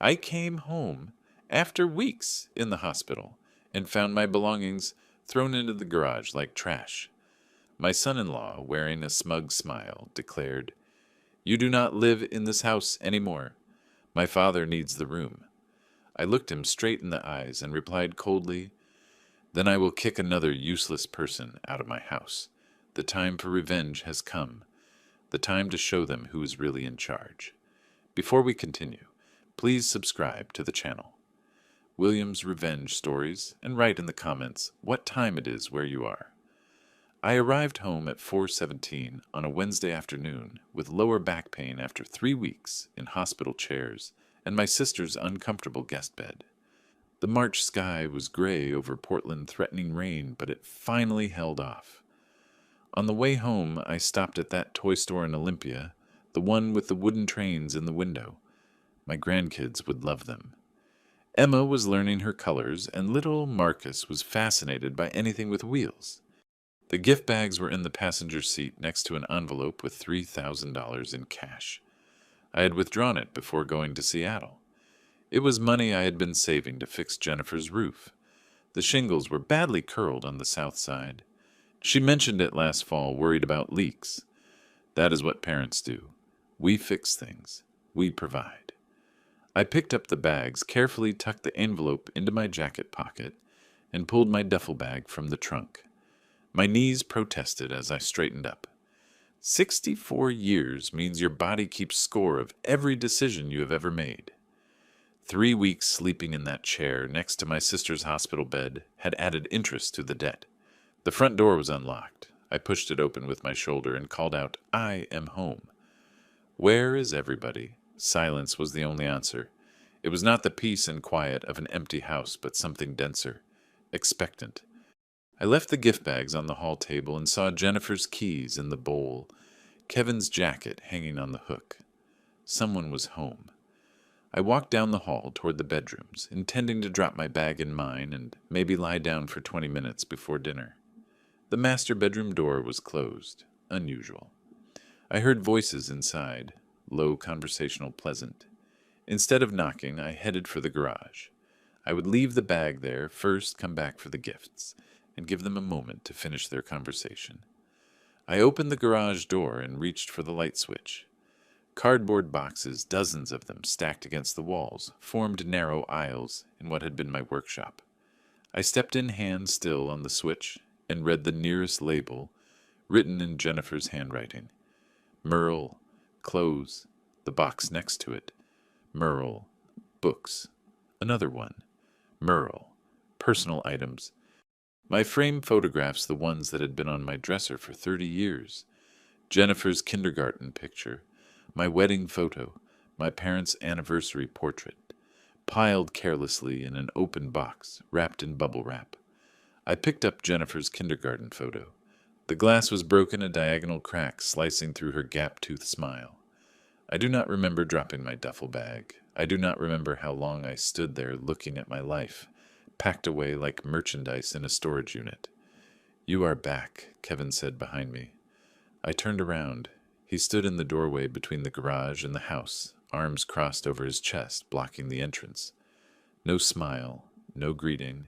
I came home after weeks in the hospital and found my belongings thrown into the garage like trash. My son-in-law, wearing a smug smile, declared, "You do not live in this house anymore. My father needs the room." I looked him straight in the eyes and replied coldly, "Then I will kick another useless person out of my house. The time for revenge has come, the time to show them who is really in charge." Before we continue, please subscribe to the channel, William's Revenge Stories, and write in the comments what time it is where you are. I arrived home at 4:17 on a Wednesday afternoon with lower back pain after 3 weeks in hospital chairs and my sister's uncomfortable guest bed. The March sky was gray over Portland, threatening rain, but it finally held off. On the way home, I stopped at that toy store in Olympia, the one with the wooden trains in the window. My grandkids would love them. Emma was learning her colors, and little Marcus was fascinated by anything with wheels. The gift bags were in the passenger seat next to an envelope with $3,000 in cash. I had withdrawn it before going to Seattle. It was money I had been saving to fix Jennifer's roof. The shingles were badly curled on the south side. She mentioned it last fall, worried about leaks. That is what parents do. We fix things. We provide. I picked up the bags, carefully tucked the envelope into my jacket pocket, and pulled my duffel bag from the trunk. My knees protested as I straightened up. 64 years means your body keeps score of every decision you have ever made. 3 weeks sleeping in that chair next to my sister's hospital bed had added interest to the debt. The front door was unlocked. I pushed it open with my shoulder and called out, "I am home." "Where is everybody?" Silence was the only answer. It was not the peace and quiet of an empty house, but something denser, expectant. I left the gift bags on the hall table and saw Jennifer's keys in the bowl, Kevin's jacket hanging on the hook. Someone was home. I walked down the hall toward the bedrooms, intending to drop my bag in mine and maybe lie down for 20 minutes before dinner. The master bedroom door was closed. Unusual. I heard voices inside, low, conversational, pleasant. Instead of knocking, I headed for the garage. I would leave the bag there, first come back for the gifts, and give them a moment to finish their conversation. I opened the garage door and reached for the light switch. Cardboard boxes, dozens of them stacked against the walls, formed narrow aisles in what had been my workshop. I stepped in hand still on the switch and read the nearest label, written in Jennifer's handwriting. Merle, clothes, the box next to it. Merle, books. Another one. Merle, personal items. My frame photographs, the ones that had been on my dresser for 30 years. Jennifer's kindergarten picture, my wedding photo, my parents' anniversary portrait, piled carelessly in an open box, wrapped in bubble wrap. I picked up Jennifer's kindergarten photo. The glass was broken, a diagonal crack slicing through her gap-toothed smile. I do not remember dropping my duffel bag. I do not remember how long I stood there looking at my life, packed away like merchandise in a storage unit. "You are back," Kevin said behind me. I turned around. He stood in the doorway between the garage and the house, arms crossed over his chest, blocking the entrance. No smile, no greeting.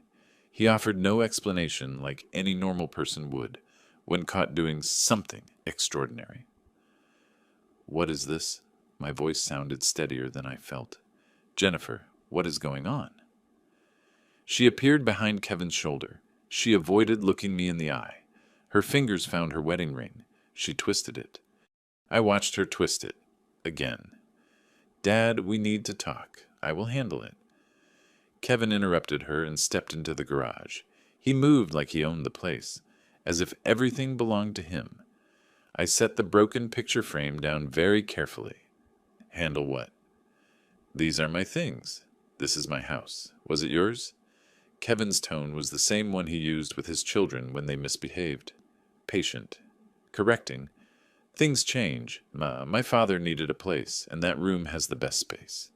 He offered no explanation like any normal person would when caught doing something extraordinary. "What is this?" My voice sounded steadier than I felt. "Jennifer, what is going on?" She appeared behind Kevin's shoulder. She avoided looking me in the eye. Her fingers found her wedding ring. She twisted it. I watched her twist it. Again. "Dad, we need to talk. I will handle it." Kevin interrupted her and stepped into the garage. He moved like he owned the place, as if everything belonged to him. I set the broken picture frame down very carefully. "Handle what?" "These are my things. This is my house. Was it yours?" Kevin's tone was the same one he used with his children when they misbehaved. Patient. Correcting. "Things change, Ma. My father needed a place, and that room has the best space."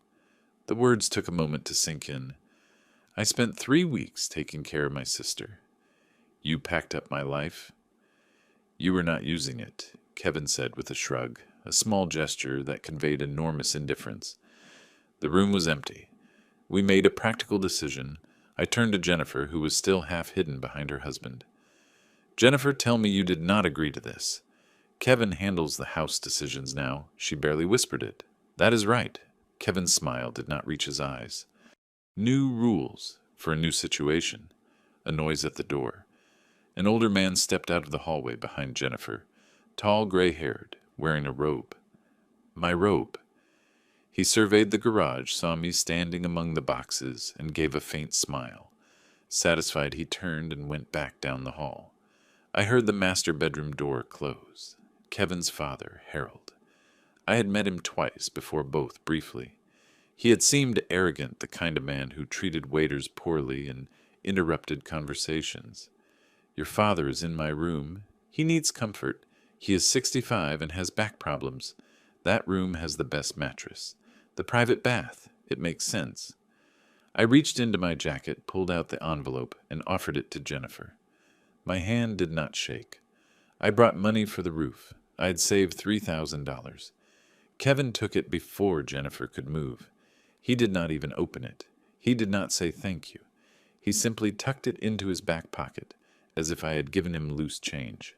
The words took a moment to sink in. I spent 3 weeks taking care of my sister. "You packed up my life?" "You were not using it," Kevin said with a shrug, a small gesture that conveyed enormous indifference. The room was empty. We made a practical decision. I turned to Jennifer, who was still half hidden behind her husband. Jennifer, tell me you did not agree to this. Kevin handles the house decisions now. She barely whispered it. That is right. Kevin's smile did not reach his eyes. New rules for a new situation. A noise at the door. An older man stepped out of the hallway behind Jennifer, tall, gray-haired, wearing a robe. My robe. He surveyed the garage, saw me standing among the boxes, and gave a faint smile. Satisfied, he turned and went back down the hall. I heard the master bedroom door close. Kevin's father, Harold. I had met him twice before, both briefly. He had seemed arrogant, the kind of man who treated waiters poorly and interrupted conversations. Your father is in my room. He needs comfort. He is 65 and has back problems. That room has the best mattress. The private bath. It makes sense. I reached into my jacket, pulled out the envelope, and offered it to Jennifer. My hand did not shake. I brought money for the roof. I had saved $3,000. Kevin took it before Jennifer could move. He did not even open it. He did not say thank you. He simply tucked it into his back pocket, as if I had given him loose change.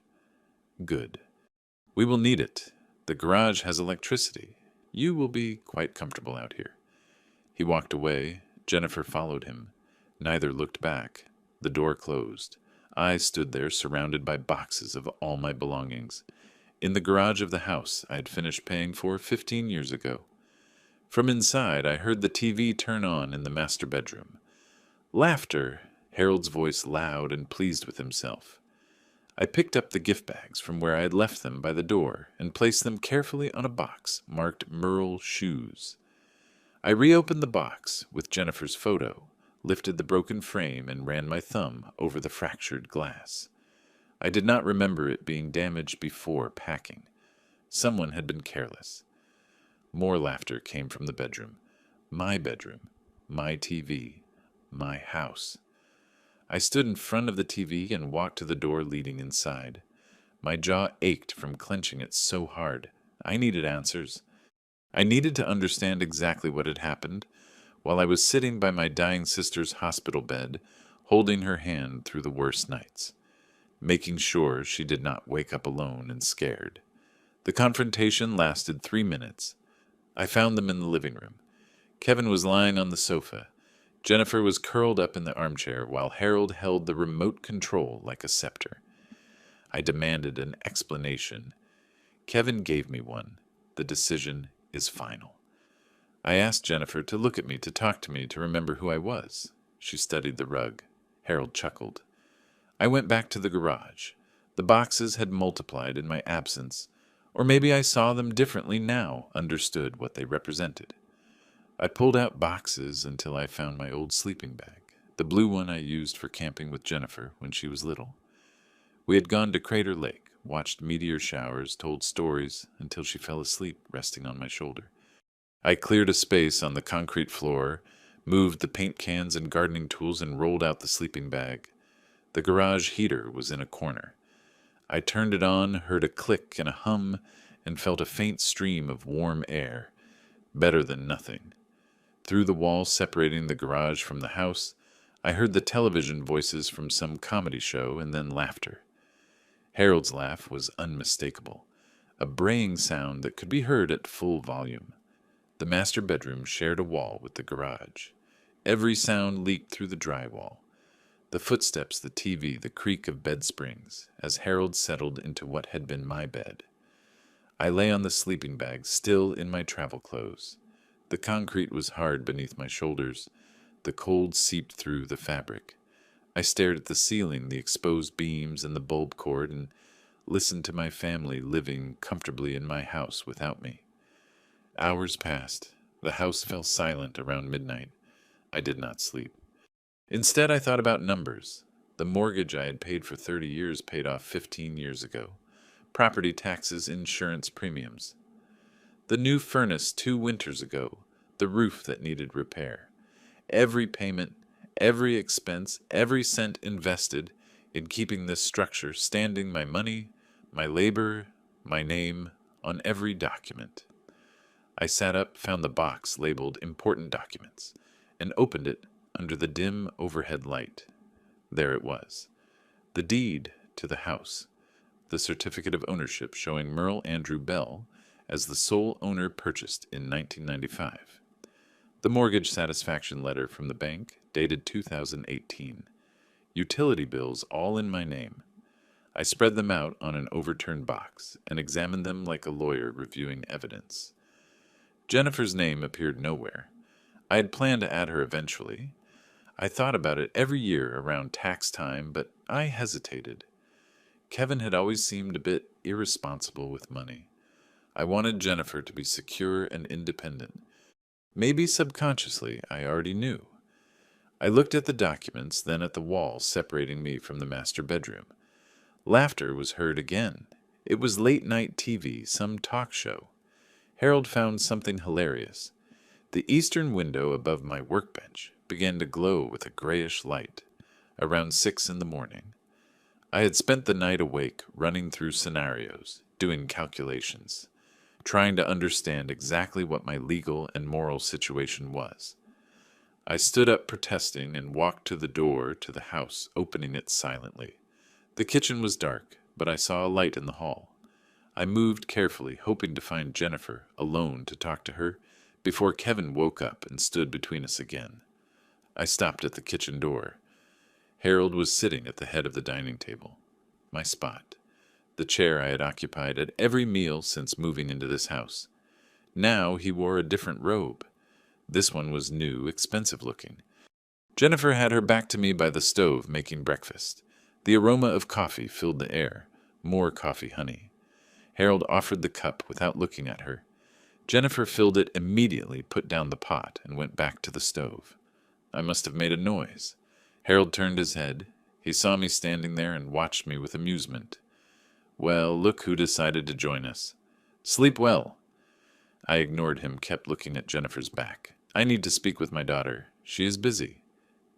Good. We will need it. The garage has electricity. You will be quite comfortable out here. He walked away. Jennifer followed him. Neither looked back. The door closed. I stood there, surrounded by boxes of all my belongings. In the garage of the house I had finished paying for 15 years ago. From inside, I heard the TV turn on in the master bedroom. Laughter, Harold's voice loud and pleased with himself. I picked up the gift bags from where I had left them by the door and placed them carefully on a box marked Merle Shoes. I reopened the box with Jennifer's photo, lifted the broken frame, and ran my thumb over the fractured glass. I did not remember it being damaged before packing. Someone had been careless. More laughter came from the bedroom. My bedroom. My TV. My house. I stood in front of the TV and walked to the door leading inside. My jaw ached from clenching it so hard. I needed answers. I needed to understand exactly what had happened while I was sitting by my dying sister's hospital bed, holding her hand through the worst nights, making sure she did not wake up alone and scared. The confrontation lasted 3 minutes. I found them in the living room. Kevin was lying on the sofa. Jennifer was curled up in the armchair while Harold held the remote control like a scepter. I demanded an explanation. Kevin gave me one. The decision is final. I asked Jennifer to look at me, to talk to me, to remember who I was. She studied the rug. Harold chuckled. I went back to the garage. The boxes had multiplied in my absence, or maybe I saw them differently now, understood what they represented. I pulled out boxes until I found my old sleeping bag, the blue one I used for camping with Jennifer when she was little. We had gone to Crater Lake, watched meteor showers, told stories until she fell asleep resting on my shoulder. I cleared a space on the concrete floor, moved the paint cans and gardening tools, and rolled out the sleeping bag. The garage heater was in a corner. I turned it on, heard a click and a hum, and felt a faint stream of warm air. Better than nothing. Through the wall separating the garage from the house, I heard the television voices from some comedy show and then laughter. Harold's laugh was unmistakable, a braying sound that could be heard at full volume. The master bedroom shared a wall with the garage. Every sound leaked through the drywall. The footsteps, the TV, the creak of bed springs, as Harold settled into what had been my bed. I lay on the sleeping bag, still in my travel clothes. The concrete was hard beneath my shoulders. The cold seeped through the fabric. I stared at the ceiling, the exposed beams and the bulb cord, and listened to my family living comfortably in my house without me. Hours passed. The house fell silent around midnight. I did not sleep. Instead, I thought about numbers. The mortgage I had paid for 30 years paid off 15 years ago. Property taxes, insurance premiums. The new furnace 2 winters ago. The roof that needed repair. Every payment, every expense, every cent invested in keeping this structure standing, my money, my labor, my name, on every document. I sat up, found the box labeled Important Documents, and opened it under the dim overhead light. There it was. The deed to the house. The certificate of ownership showing Merle Andrew Bell as the sole owner purchased in 1995. The mortgage satisfaction letter from the bank dated 2018. Utility bills all in my name. I spread them out on an overturned box and examined them like a lawyer reviewing evidence. Jennifer's name appeared nowhere. I had planned to add her eventually. I thought about it every year around tax time, but I hesitated. Kevin had always seemed a bit irresponsible with money. I wanted Jennifer to be secure and independent. Maybe subconsciously, I already knew. I looked at the documents, then at the wall separating me from the master bedroom. Laughter was heard again. It was late-night TV, some talk show. Harold found something hilarious. The eastern window above my workbench began to glow with a grayish light. Around 6 in the morning. I had spent the night awake, running through scenarios, doing calculations, trying to understand exactly what my legal and moral situation was. I stood up protesting and walked to the door to the house, opening it silently. The kitchen was dark, but I saw a light in the hall. I moved carefully, hoping to find Jennifer alone to talk to her before Kevin woke up and stood between us again. I stopped at the kitchen door. Harold was sitting at the head of the dining table. My spot. The chair I had occupied at every meal since moving into this house. Now he wore a different robe. This one was new, expensive looking. Jennifer had her back to me by the stove making breakfast. The aroma of coffee filled the air. More coffee honey. Harold offered the cup without looking at her. Jennifer filled it immediately, put down the pot, and went back to the stove. I must have made a noise. Harold turned his head. He saw me standing there and watched me with amusement. Well, look who decided to join us. Sleep well. I ignored him, kept looking at Jennifer's back. I need to speak with my daughter. She is busy.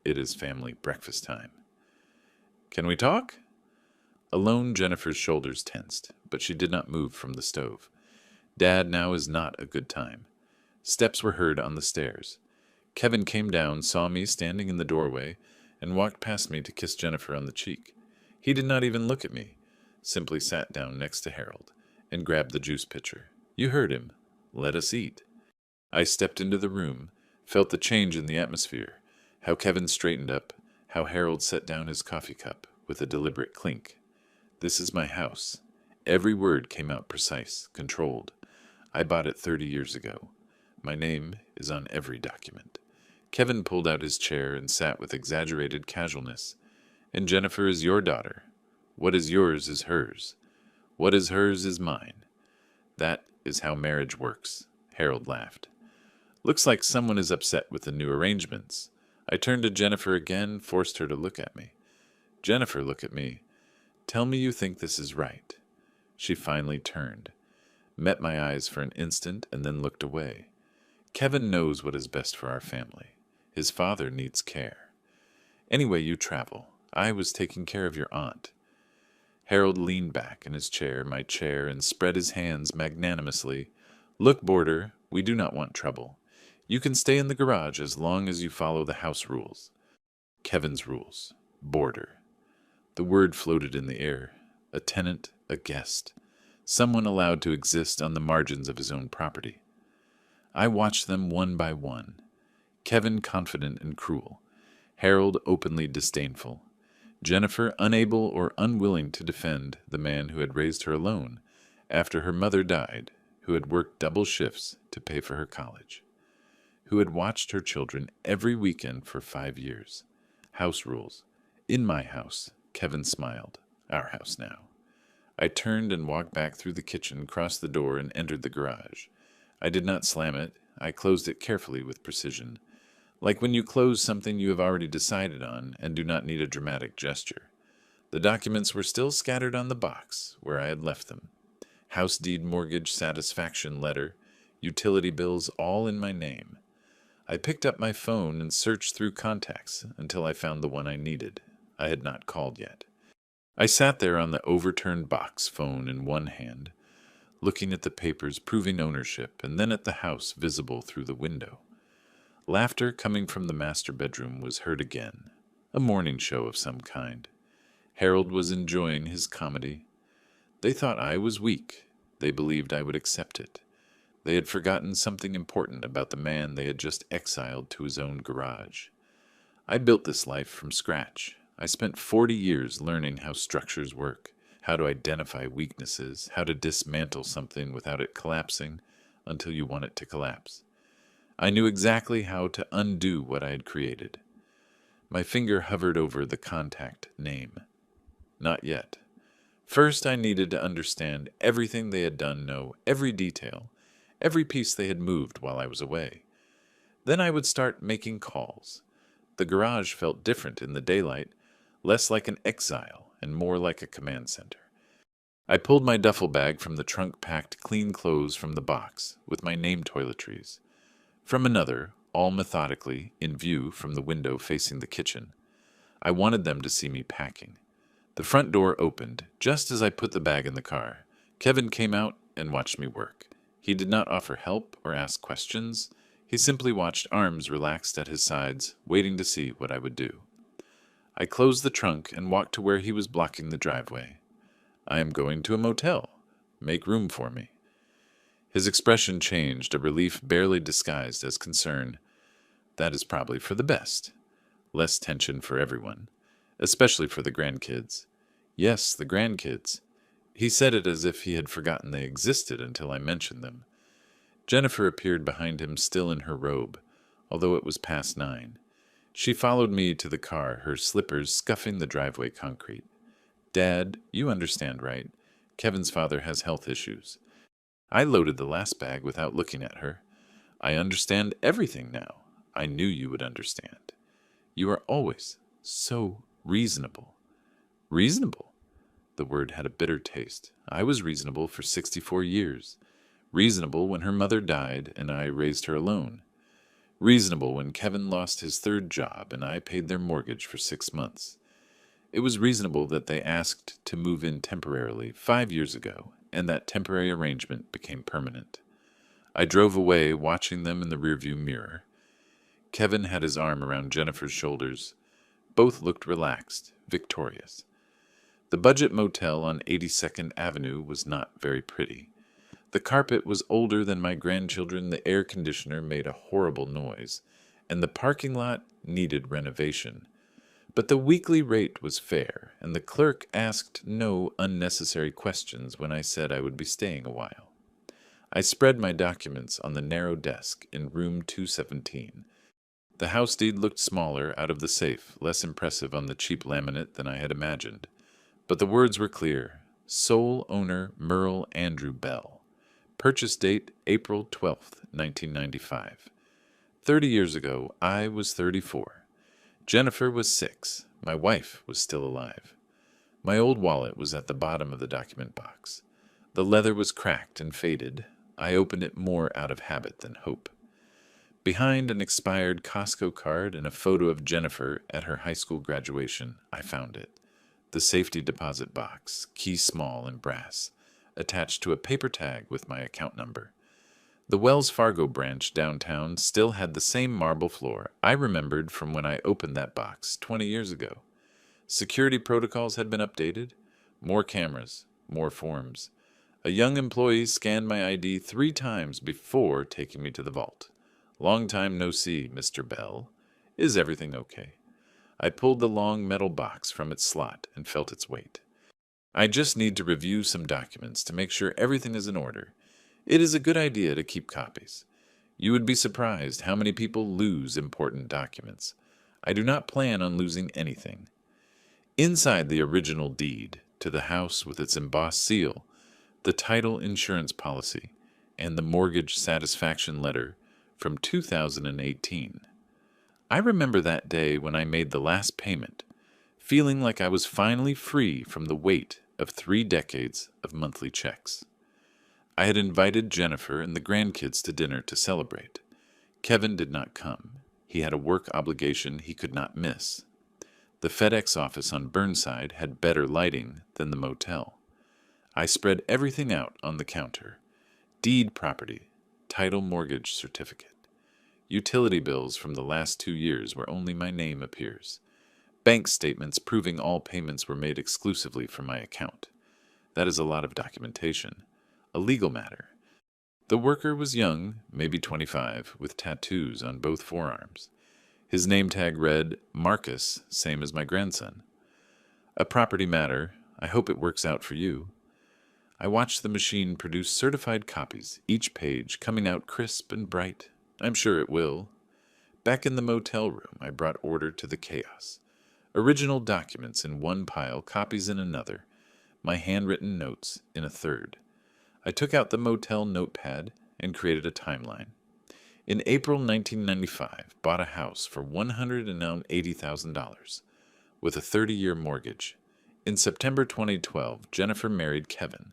It is family breakfast time. Can we talk? Alone, Jennifer's shoulders tensed, but she did not move from the stove. Dad, now is not a good time. Steps were heard on the stairs. Kevin came down, saw me standing in the doorway, and walked past me to kiss Jennifer on the cheek. He did not even look at me, simply sat down next to Harold and grabbed the juice pitcher. You heard him. Let us eat. I stepped into the room, felt the change in the atmosphere, how Kevin straightened up, how Harold set down his coffee cup with a deliberate clink. This is my house. Every word came out precise, controlled. I bought it 30 years ago. My name is on every document. Kevin pulled out his chair and sat with exaggerated casualness. And Jennifer is your daughter. What is yours is hers. What is hers is mine. That is how marriage works. Harold laughed. Looks like someone is upset with the new arrangements. I turned to Jennifer again, forced her to look at me. Jennifer, look at me. Tell me you think this is right. She finally turned, met my eyes for an instant, and then looked away. Kevin knows what is best for our family. His father needs care. Anyway, you travel. I was taking care of your aunt. Harold leaned back in his chair, my chair, and spread his hands magnanimously. Look, boarder, we do not want trouble. You can stay in the garage as long as you follow the house rules. Kevin's rules. Boarder. The word floated in the air. A tenant, a guest. Someone allowed to exist on the margins of his own property. I watched them one by one. Kevin confident and cruel. Harold openly disdainful. Jennifer unable or unwilling to defend the man who had raised her alone after her mother died, who had worked double shifts to pay for her college, who had watched her children every weekend for 5 years. House rules. In my house. Kevin smiled. Our house now. I turned and walked back through the kitchen, crossed the door, and entered the garage. I did not slam it. I closed it carefully with precision, like when you close something you have already decided on and do not need a dramatic gesture. The documents were still scattered on the box where I had left them. House deed, mortgage, satisfaction letter, utility bills, all in my name. I picked up my phone and searched through contacts until I found the one I needed. I had not called yet. I sat there on the overturned box, phone in one hand, looking at the papers proving ownership and then at the house visible through the window. Laughter coming from the master bedroom was heard again, a morning show of some kind. Harold was enjoying his comedy. They thought I was weak. They believed I would accept it. They had forgotten something important about the man they had just exiled to his own garage. I built this life from scratch. I spent 40 years learning how structures work, how to identify weaknesses, how to dismantle something without it collapsing until you want it to collapse. I knew exactly how to undo what I had created. My finger hovered over the contact name. Not yet. First, I needed to understand everything they had done, know every detail, every piece they had moved while I was away. Then I would start making calls. The garage felt different in the daylight, less like an exile and more like a command center. I pulled my duffel bag from the trunk, packed clean clothes from the box, with my name toiletries. From another, all methodically, in view from the window facing the kitchen. I wanted them to see me packing. The front door opened just as I put the bag in the car. Kevin came out and watched me work. He did not offer help or ask questions. He simply watched, arms relaxed at his sides, waiting to see what I would do. I closed the trunk and walked to where he was blocking the driveway. "I am going to a motel. Make room for me." His expression changed, a relief barely disguised as concern. That is probably for the best. Less tension for everyone, especially for the grandkids. Yes, the grandkids. He said it as if he had forgotten they existed until I mentioned them. Jennifer appeared behind him, still in her robe, although it was past 9. She followed me to the car, her slippers scuffing the driveway concrete. "Dad, you understand, right? Kevin's father has health issues." I loaded the last bag without looking at her. "I understand everything now. I knew you would understand. You are always so reasonable." Reasonable? The word had a bitter taste. I was reasonable for 64 years. Reasonable when her mother died and I raised her alone. Reasonable when Kevin lost his 3rd job and I paid their mortgage for 6 months. It was reasonable that they asked to move in temporarily 5 years ago, and that temporary arrangement became permanent. I drove away, watching them in the rearview mirror. Kevin had his arm around Jennifer's shoulders. Both looked relaxed, victorious. The budget motel on 82nd Avenue was not very pretty. The carpet was older than my grandchildren, the air conditioner made a horrible noise, and the parking lot needed renovation. But the weekly rate was fair, and the clerk asked no unnecessary questions when I said I would be staying a while. I spread my documents on the narrow desk in room 217. The house deed looked smaller out of the safe, less impressive on the cheap laminate than I had imagined. But the words were clear. Sole owner Merle Andrew Bell. Purchase date April 12th, 1995. 30 years ago, I was 34. Jennifer was 6. My wife was still alive. My old wallet was at the bottom of the document box. The leather was cracked and faded. I opened it more out of habit than hope. Behind an expired Costco card and a photo of Jennifer at her high school graduation, I found it. The safety deposit box, key small and brass, attached to a paper tag with my account number. The Wells Fargo branch downtown still had the same marble floor I remembered from when I opened that box 20 years ago. Security protocols had been updated. More cameras, more forms. A young employee scanned my ID 3 times before taking me to the vault. "Long time no see, Mr. Bell. Is everything okay?" I pulled the long metal box from its slot and felt its weight. "I just need to review some documents to make sure everything is in order. It is a good idea to keep copies. You would be surprised how many people lose important documents. I do not plan on losing anything." Inside the original deed to the house with its embossed seal, the title insurance policy, and the mortgage satisfaction letter from 2018. I remember that day when I made the last payment, feeling like I was finally free from the weight of 3 decades of monthly checks. I had invited Jennifer and the grandkids to dinner to celebrate. Kevin did not come. He had a work obligation he could not miss. The FedEx office on Burnside had better lighting than the motel. I spread everything out on the counter. Deed property, title mortgage certificate, utility bills from the last 2 years where only my name appears, bank statements proving all payments were made exclusively from my account. That is a lot of documentation. A legal matter. The worker was young, maybe 25, with tattoos on both forearms. His name tag read, Marcus, same as my grandson. A property matter. I hope it works out for you. I watched the machine produce certified copies, each page coming out crisp and bright. I'm sure it will. Back in the motel room, I brought order to the chaos. Original documents in one pile, copies in another, my handwritten notes in a third. I took out the motel notepad and created a timeline. In April 1995, bought a house for $180,000 with a 30-year mortgage. In September 2012, Jennifer married Kevin.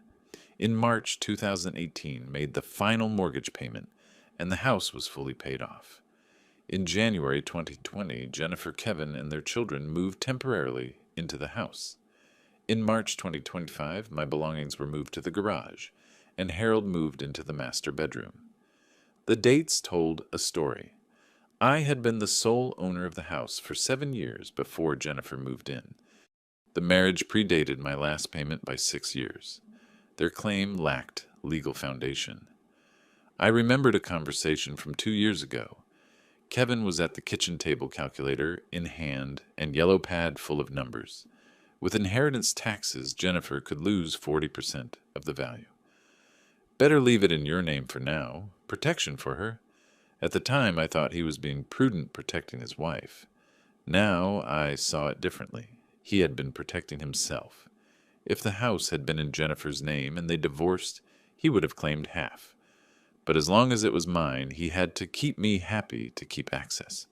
In March 2018, made the final mortgage payment, and the house was fully paid off. In January 2020, Jennifer, Kevin, and their children moved temporarily into the house. In March 2025, my belongings were moved to the garage, and Harold moved into the master bedroom. The dates told a story. I had been the sole owner of the house for 7 years before Jennifer moved in. The marriage predated my last payment by 6 years. Their claim lacked legal foundation. I remembered a conversation from 2 years ago. Kevin was at the kitchen table calculator in hand and yellow pad full of numbers. With inheritance taxes, Jennifer could lose 40% of the value. Better leave it in your name for now. Protection for her. At the time, I thought he was being prudent protecting his wife. Now I saw it differently. He had been protecting himself. If the house had been in Jennifer's name and they divorced, he would have claimed half. But as long as it was mine, he had to keep me happy to keep access.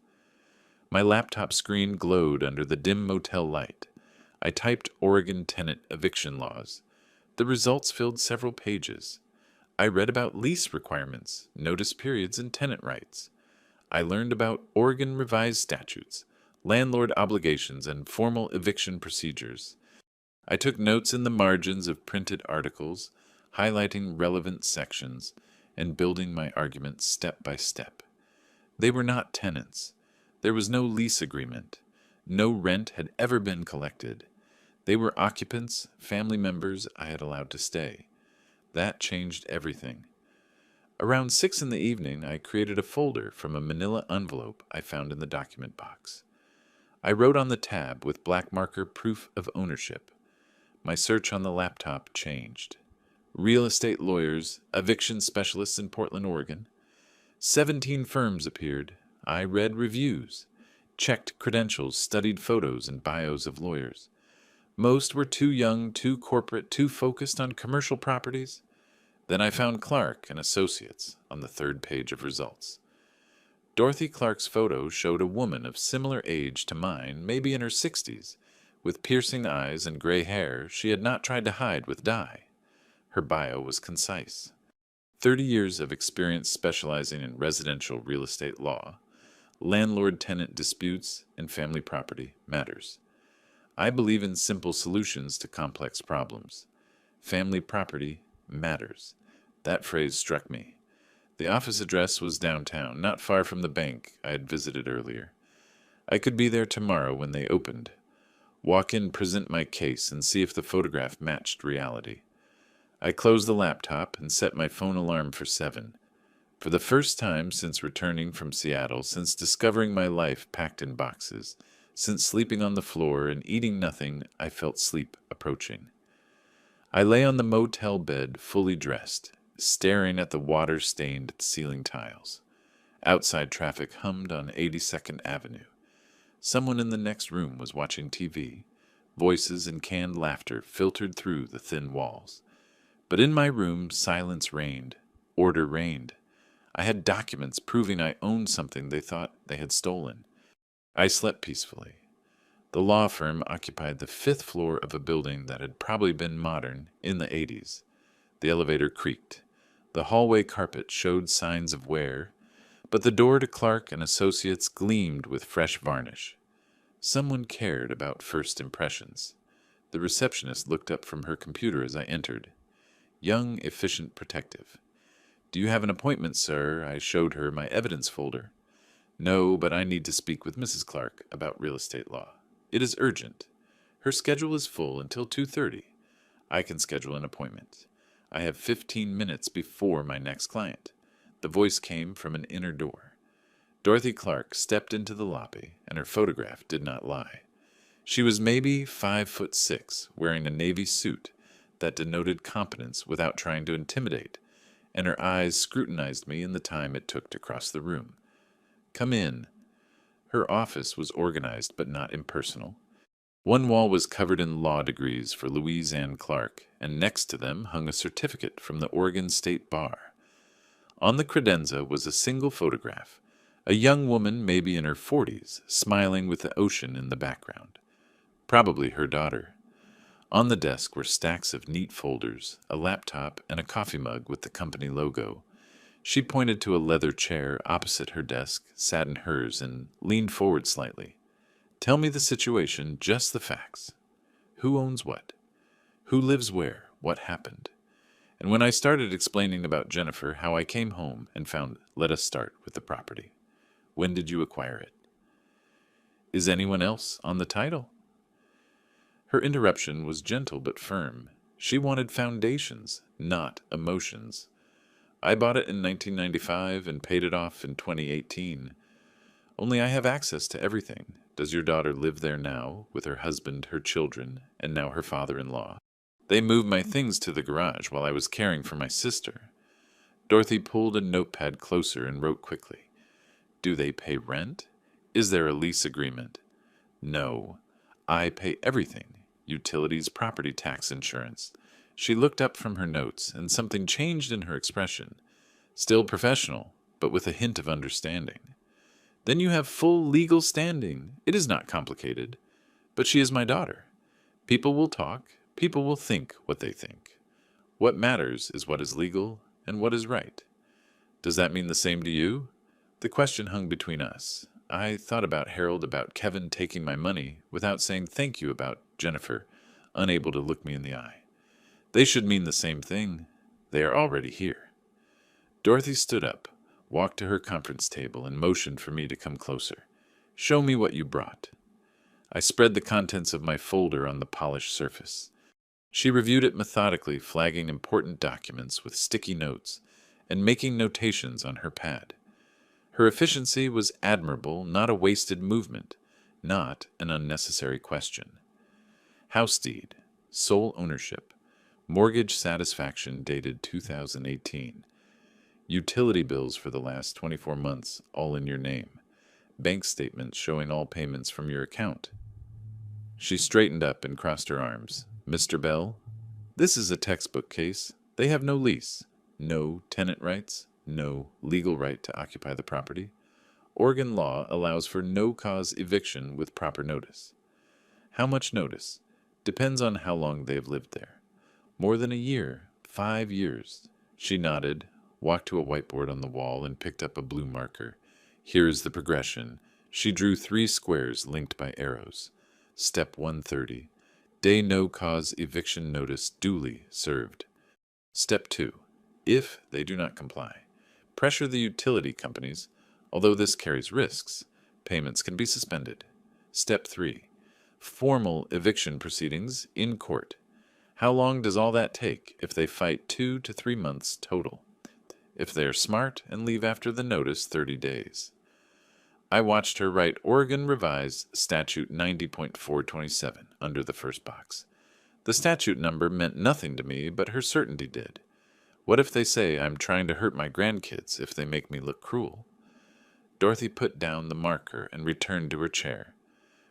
My laptop screen glowed under the dim motel light. I typed Oregon tenant eviction laws. The results filled several pages. I read about lease requirements, notice periods, and tenant rights. I learned about Oregon revised statutes, landlord obligations, and formal eviction procedures. I took notes in the margins of printed articles, highlighting relevant sections, and building my arguments step by step. They were not tenants. There was no lease agreement. No rent had ever been collected. They were occupants, family members I had allowed to stay. That changed everything. Around 6 in the evening, I created a folder from a manila envelope I found in the document box. I wrote on the tab with black marker proof of ownership. My search on the laptop changed. Real estate lawyers, eviction specialists in Portland, Oregon. 17 firms appeared. I read reviews, checked credentials, studied photos and bios of lawyers. Most were too young, too corporate, too focused on commercial properties. Then I found Clark and Associates on the third page of results. Dorothy Clark's photo showed a woman of similar age to mine, maybe in her 60s, with piercing eyes and gray hair she had not tried to hide with dye. Her bio was concise. 30 years of experience specializing in residential real estate law, landlord-tenant disputes, and family property matters. I believe in simple solutions to complex problems. Family property matters. That phrase struck me. The office address was downtown, not far from the bank I had visited earlier. I could be there tomorrow when they opened. Walk in, present my case, and see if the photograph matched reality. I closed the laptop and set my phone alarm for 7. For the first time since returning from Seattle, since discovering my life packed in boxes, since sleeping on the floor and eating nothing, I felt sleep approaching. I lay on the motel bed, fully dressed, staring at the water-stained ceiling tiles. Outside traffic hummed on 82nd Avenue. Someone in the next room was watching TV. Voices and canned laughter filtered through the thin walls. But in my room, silence reigned. Order reigned. I had documents proving I owned something they thought they had stolen. I slept peacefully. The law firm occupied the 5th floor of a building that had probably been modern in the 80s. The elevator creaked. The hallway carpet showed signs of wear, but the door to Clark and Associates gleamed with fresh varnish. Someone cared about first impressions. The receptionist looked up from her computer as I entered. young, efficient, protective. Do you have an appointment, sir? I showed her my evidence folder. No, but I need to speak with Mrs. Clark about real estate law. It is urgent. Her schedule is full until 2:30. I can schedule an appointment. I have 15 minutes before my next client. The voice came from an inner door. Dorothy Clark stepped into the lobby, and her photograph did not lie. She was maybe 5'6", wearing a navy suit that denoted competence without trying to intimidate, and her eyes scrutinized me in the time it took to cross the room. Come in. Her office was organized but not impersonal. One wall was covered in law degrees for Louise Ann Clark, and next to them hung a certificate from the Oregon State Bar. On the credenza was a single photograph, a young woman maybe in her 40s, smiling with the ocean in the background. Probably her daughter. On the desk were stacks of neat folders, a laptop, and a coffee mug with the company logo. She pointed to a leather chair opposite her desk, sat in hers, and leaned forward slightly. Tell me the situation, just the facts. Who owns what? Who lives where? What happened? And when I started explaining about Jennifer, how I came home and found, let us start with the property. When did you acquire it? Is anyone else on the title? Her interruption was gentle but firm. She wanted foundations, not emotions. I bought it in 1995 and paid it off in 2018. Only I have access to everything. Does your daughter live there now, with her husband, her children, and now her father-in-law? They moved my things to the garage while I was caring for my sister. Dorothy pulled a notepad closer and wrote quickly. Do they pay rent? Is there a lease agreement? No. I pay everything. Utilities, property tax, insurance. She looked up from her notes, and something changed in her expression. Still professional, but with a hint of understanding. Then you have full legal standing. It is not complicated. But she is my daughter. People will talk. People will think what they think. What matters is what is legal and what is right. Does that mean the same to you? The question hung between us. I thought about Harold, about Kevin taking my money, without saying thank you about Jennifer, unable to look me in the eye. They should mean the same thing. They are already here. Dorothy stood up, walked to her conference table, and motioned for me to come closer. Show me what you brought. I spread the contents of my folder on the polished surface. She reviewed it methodically, flagging important documents with sticky notes and making notations on her pad. Her efficiency was admirable, not a wasted movement, not an unnecessary question. House deed, sole ownership, mortgage satisfaction dated 2018. Utility bills for the last 24 months, all in your name. Bank statements showing all payments from your account. She straightened up and crossed her arms. Mr. Bell, this is a textbook case. They have no lease, no tenant rights, no legal right to occupy the property. Oregon law allows for no-cause eviction with proper notice. How much notice? Depends on how long they have lived there. More than a year, 5 years. She nodded, walked to a whiteboard on the wall, and picked up a blue marker. Here is the progression. She drew 3 squares linked by arrows. Step 130. Day no-cause eviction notice duly served. Step 2. If they do not comply, pressure the utility companies. Although this carries risks, payments can be suspended. Step 3. Formal eviction proceedings in court. How long does all that take if they fight 2 to 3 months total? If they are smart and leave after the notice 30 days. I watched her write Oregon Revised Statute 90.427 under the first box. The statute number meant nothing to me, but her certainty did. What if they say I'm trying to hurt my grandkids if they make me look cruel? Dorothy put down the marker and returned to her chair.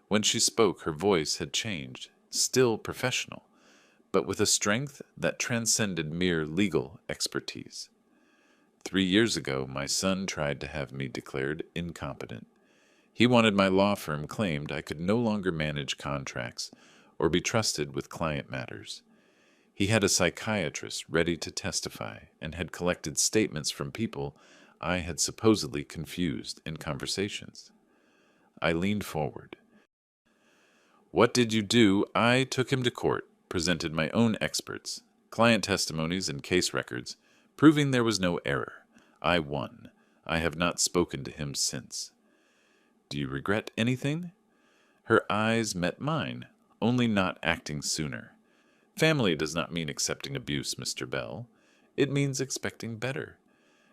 When she spoke, her voice had changed, still professional, but with a strength that transcended mere legal expertise. 3 years ago, my son tried to have me declared incompetent. He wanted my law firm claimed I could no longer manage contracts or be trusted with client matters. He had a psychiatrist ready to testify and had collected statements from people I had supposedly confused in conversations. I leaned forward. What did you do? I took him to court, presented my own experts. client testimonies and case records, proving there was no error. I won. I have not spoken to him since. Do you regret anything? Her eyes met mine, only not acting sooner. Family does not mean accepting abuse, Mr. Bell. It means expecting better.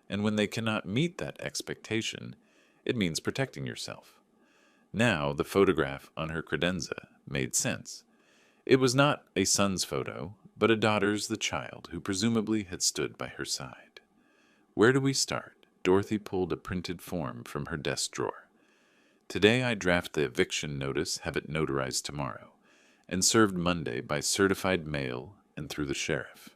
And when they cannot meet that expectation, it means protecting yourself. Now the photograph on her credenza made sense. It was not a son's photo, but a daughter's, the child, who presumably had stood by her side. Where do we start? Dorothy pulled a printed form from her desk drawer. Today I draft the eviction notice, have it notarized tomorrow, and served Monday by certified mail and through the sheriff.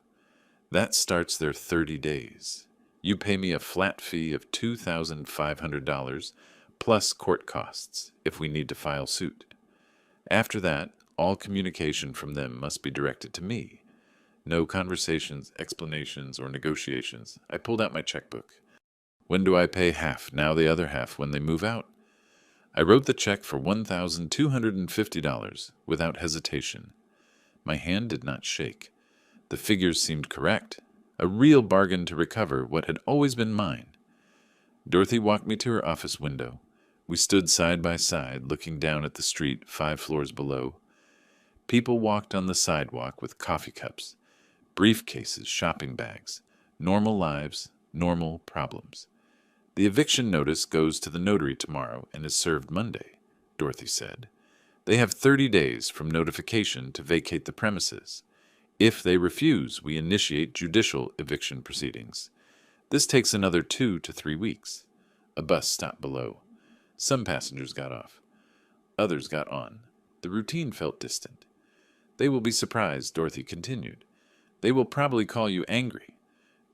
That starts their 30 days. You pay me a flat fee of $2,500 plus court costs if we need to file suit. After that, all communication from them must be directed to me. No conversations, explanations, or negotiations. I pulled out my checkbook. When do I pay half, now the other half when they move out? I wrote the check for $1,250 without hesitation. My hand did not shake. The figures seemed correct. A real bargain to recover what had always been mine. Dorothy walked me to her office window. We stood side by side, looking down at the street 5 floors below. People walked on the sidewalk with coffee cups, briefcases, shopping bags. Normal lives, normal problems. The eviction notice goes to the notary tomorrow and is served Monday, Dorothy said. They have 30 days from notification to vacate the premises. If they refuse, we initiate judicial eviction proceedings. This takes another 2 to 3 weeks. A bus stopped below. Some passengers got off. Others got on. The routine felt distant. They will be surprised, Dorothy continued. They will probably call you angry.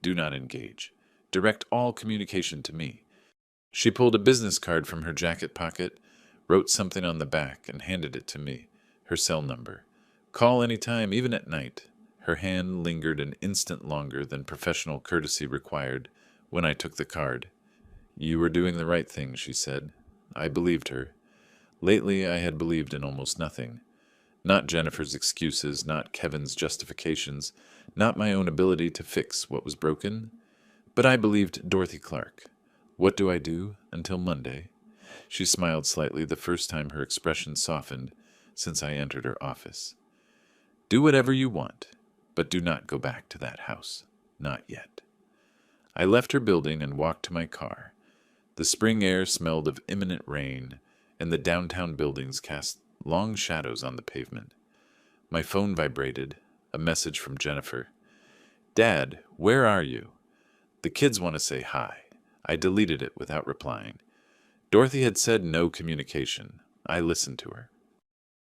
Do not engage. Direct all communication to me. She pulled a business card from her jacket pocket, wrote something on the back, and handed it to me. Her cell number. Call any time, even at night. Her hand lingered an instant longer than professional courtesy required when I took the card. You were doing the right thing, she said. I believed her. Lately I had believed in almost nothing. Not Jennifer's excuses, not Kevin's justifications, not my own ability to fix what was broken. But I believed Dorothy Clark. What do I do until Monday? She smiled slightly, the first time her expression softened since I entered her office. Do whatever you want, but do not go back to that house. Not yet. I left her building and walked to my car. The spring air smelled of imminent rain, and the downtown buildings cast long shadows on the pavement. My phone vibrated, a message from Jennifer. Dad, where are you? The kids want to say hi. I deleted it without replying. Dorothy had said no communication. I listened to her.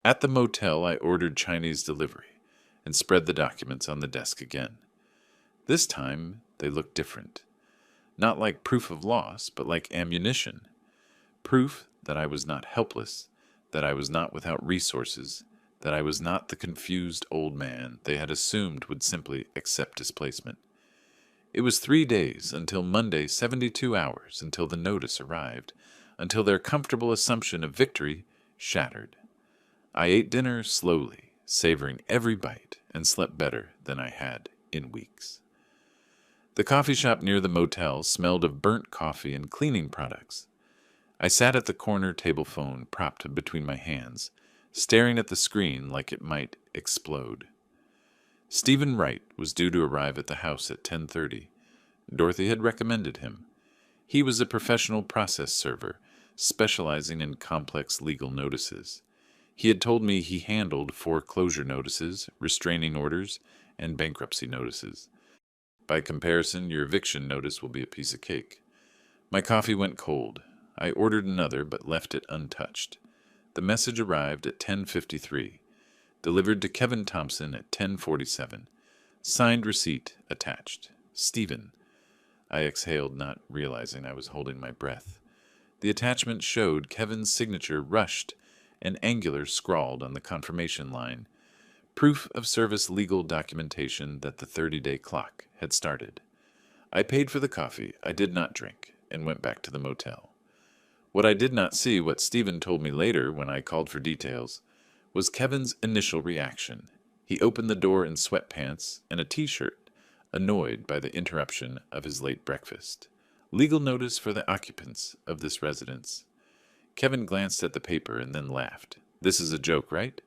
At the motel, I ordered Chinese delivery and spread the documents on the desk again. This time, they looked different. Not like proof of loss, but like ammunition. Proof that I was not helpless, that I was not without resources, that I was not the confused old man they had assumed would simply accept displacement. It was 3 days until Monday, 72 hours until the notice arrived, until their comfortable assumption of victory shattered. I ate dinner slowly, savoring every bite, and slept better than I had in weeks. The coffee shop near the motel smelled of burnt coffee and cleaning products. I sat at the corner table phone propped between my hands, staring at the screen like it might explode. Stephen Wright was due to arrive at the house at 10:30. Dorothy had recommended him. He was a professional process server, specializing in complex legal notices. He had told me he handled foreclosure notices, restraining orders, and bankruptcy notices. By comparison, your eviction notice will be a piece of cake. My coffee went cold. I ordered another, but left it untouched. The message arrived at 10:53. Delivered to Kevin Thompson at 10:47. Signed receipt attached. Stephen. I exhaled, not realizing I was holding my breath. The attachment showed Kevin's signature rushed and angular scrawled on the confirmation line. Proof of service legal documentation that the 30-day clock had started. I paid for the coffee I did not drink and went back to the motel. What I did not see, what Stephen told me later when I called for details, was Kevin's initial reaction. He opened the door in sweatpants and a t-shirt, annoyed by the interruption of his late breakfast. Legal notice for the occupants of this residence. Kevin glanced at the paper and then laughed. This is a joke, right?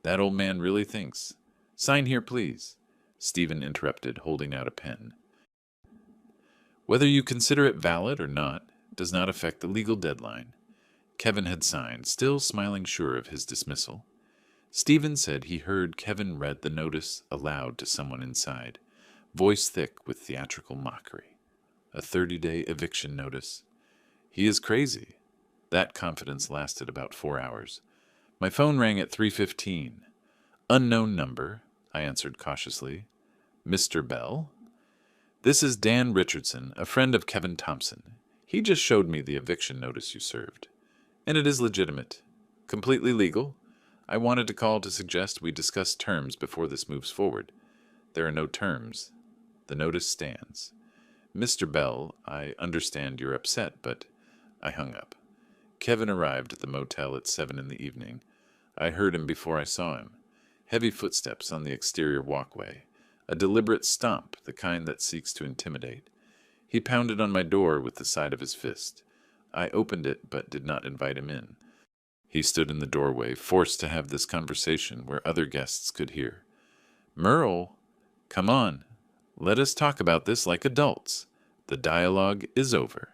That old man really thinks. Sign here, please. Stephen interrupted, holding out a pen. Whether you consider it valid or not does not affect the legal deadline. Kevin had signed, still smiling sure of his dismissal. Stephen said he heard Kevin read the notice aloud to someone inside, voice thick with theatrical mockery. A 30-day eviction notice. He is crazy. That confidence lasted about 4 hours. My phone rang at 3:15. Unknown number, I answered cautiously. Mr. Bell? This is Dan Richardson, a friend of Kevin Thompson. He just showed me the eviction notice you served. And it is legitimate. Completely legal. I wanted to call to suggest we discuss terms before this moves forward. There are no terms. The notice stands. Mr. Bell, I understand you're upset, but I hung up. Kevin arrived at the motel at 7 in the evening. I heard him before I saw him. Heavy footsteps on the exterior walkway. A deliberate stomp, the kind that seeks to intimidate. He pounded on my door with the side of his fist. I opened it, but did not invite him in. He stood in the doorway, forced to have this conversation where other guests could hear. Merle, come on. Let us talk about this like adults. The dialogue is over.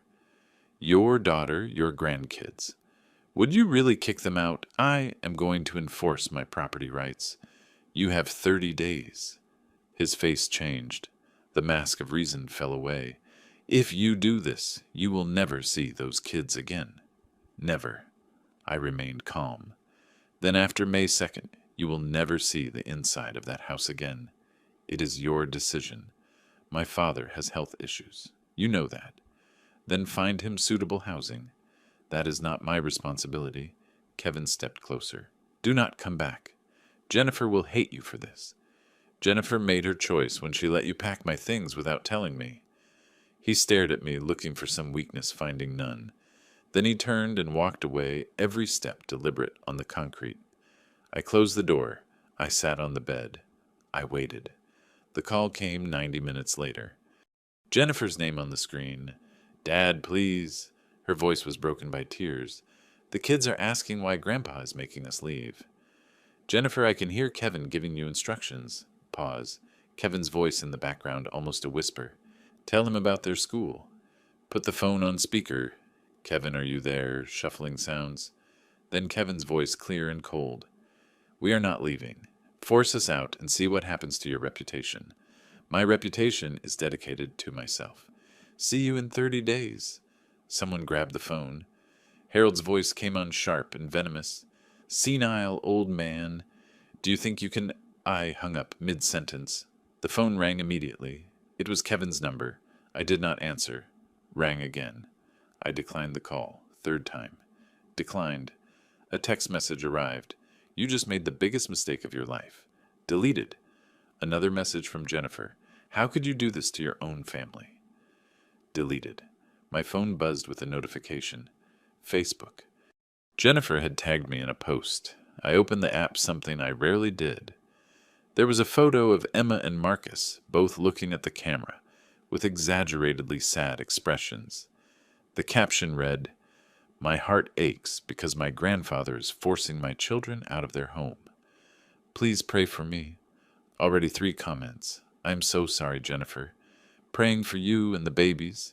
Your daughter, your grandkids. Would you really kick them out? I am going to enforce my property rights. You have 30 days. His face changed. The mask of reason fell away. If you do this, you will never see those kids again. Never. I remained calm. Then after May 2nd, you will never see the inside of that house again. It is your decision. My father has health issues. You know that. Then find him suitable housing. That is not my responsibility. Kevin stepped closer. Do not come back. Jennifer will hate you for this. Jennifer made her choice when she let you pack my things without telling me. He stared at me, looking for some weakness, finding none. Then he turned and walked away, every step deliberate on the concrete. I closed the door. I sat on the bed. I waited. The call came 90 minutes later. Jennifer's name on the screen. Dad, please. Her voice was broken by tears. The kids are asking why Grandpa is making us leave. Jennifer, I can hear Kevin giving you instructions. Pause. Kevin's voice in the background, almost a whisper. Tell him about their school. Put the phone on speaker. Kevin, are you there? Shuffling sounds. Then Kevin's voice clear and cold. We are not leaving. Force us out and see what happens to your reputation. My reputation is dedicated to myself. See you in 30 days. Someone grabbed the phone. Harold's voice came on sharp and venomous. Senile old man. Do you think you can... I hung up mid-sentence. The phone rang immediately. It was Kevin's number. I did not answer. Rang again. I declined the call. Third time. Declined. A text message arrived. You just made the biggest mistake of your life. Deleted. Another message from Jennifer. How could you do this to your own family? Deleted. My phone buzzed with a notification. Facebook. Jennifer had tagged me in a post. I opened the app, something I rarely did. There was a photo of Emma and Marcus, both looking at the camera, with exaggeratedly sad expressions. The caption read, My heart aches because my grandfather is forcing my children out of their home. Please pray for me. Already 3 comments. I'm so sorry, Jennifer. Praying for you and the babies.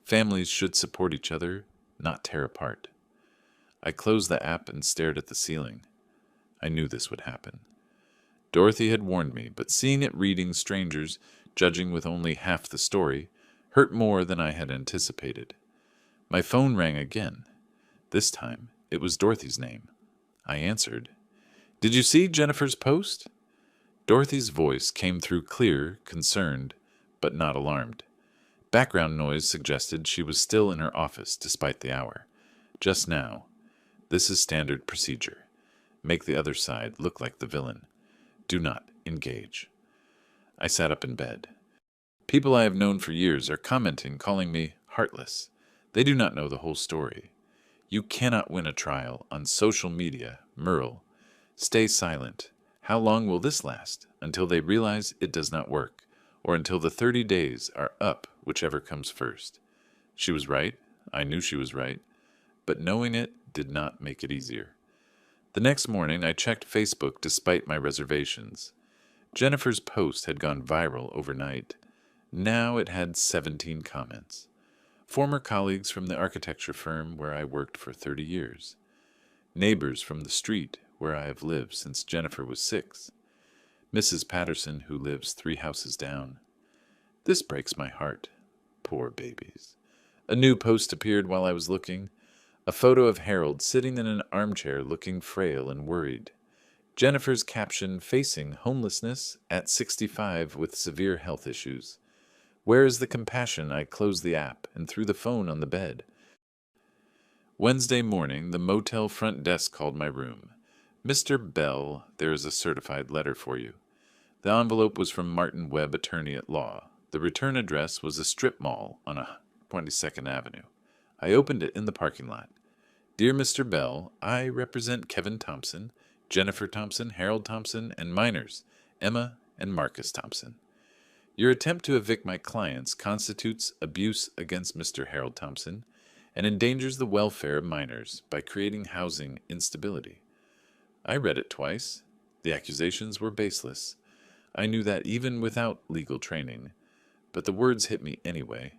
Families should support each other, not tear apart. I closed the app and stared at the ceiling. I knew this would happen. Dorothy had warned me, but seeing it reading strangers, judging with only half the story, hurt more than I had anticipated. My phone rang again. This time, it was Dorothy's name. I answered. Did you see Jennifer's post? Dorothy's voice came through clear, concerned, but not alarmed. Background noise suggested she was still in her office despite the hour. Just now. This is standard procedure. Make the other side look like the villain. Do not engage. I sat up in bed. People I have known for years are commenting, calling me heartless. They do not know the whole story. You cannot win a trial on social media, Merle. Stay silent. How long will this last? Until they realize it does not work, or until the 30 days are up, whichever comes first. She was right. I knew she was right. But knowing it did not make it easier. The next morning, I checked Facebook despite my reservations. Jennifer's post had gone viral overnight. Now it had 17 comments. Former colleagues from the architecture firm where I worked for 30 years. Neighbors from the street where I have lived since Jennifer was 6. Mrs. Patterson, who lives 3 houses down. This breaks my heart. Poor babies. A new post appeared while I was looking. A photo of Harold sitting in an armchair looking frail and worried. Jennifer's caption facing homelessness at 65 with severe health issues. Where is the compassion? I closed the app and threw the phone on the bed. Wednesday morning, the motel front desk called my room. Mr. Bell, there is a certified letter for you. The envelope was from Martin Webb, attorney at law. The return address was a strip mall on 22nd Avenue. I opened it in the parking lot. Dear Mr. Bell, I represent Kevin Thompson, Jennifer Thompson, Harold Thompson, and minors, Emma and Marcus Thompson. Your attempt to evict my clients constitutes abuse against Mr. Harold Thompson and endangers the welfare of minors by creating housing instability. I read it twice. The accusations were baseless. I knew that even without legal training, but the words hit me anyway.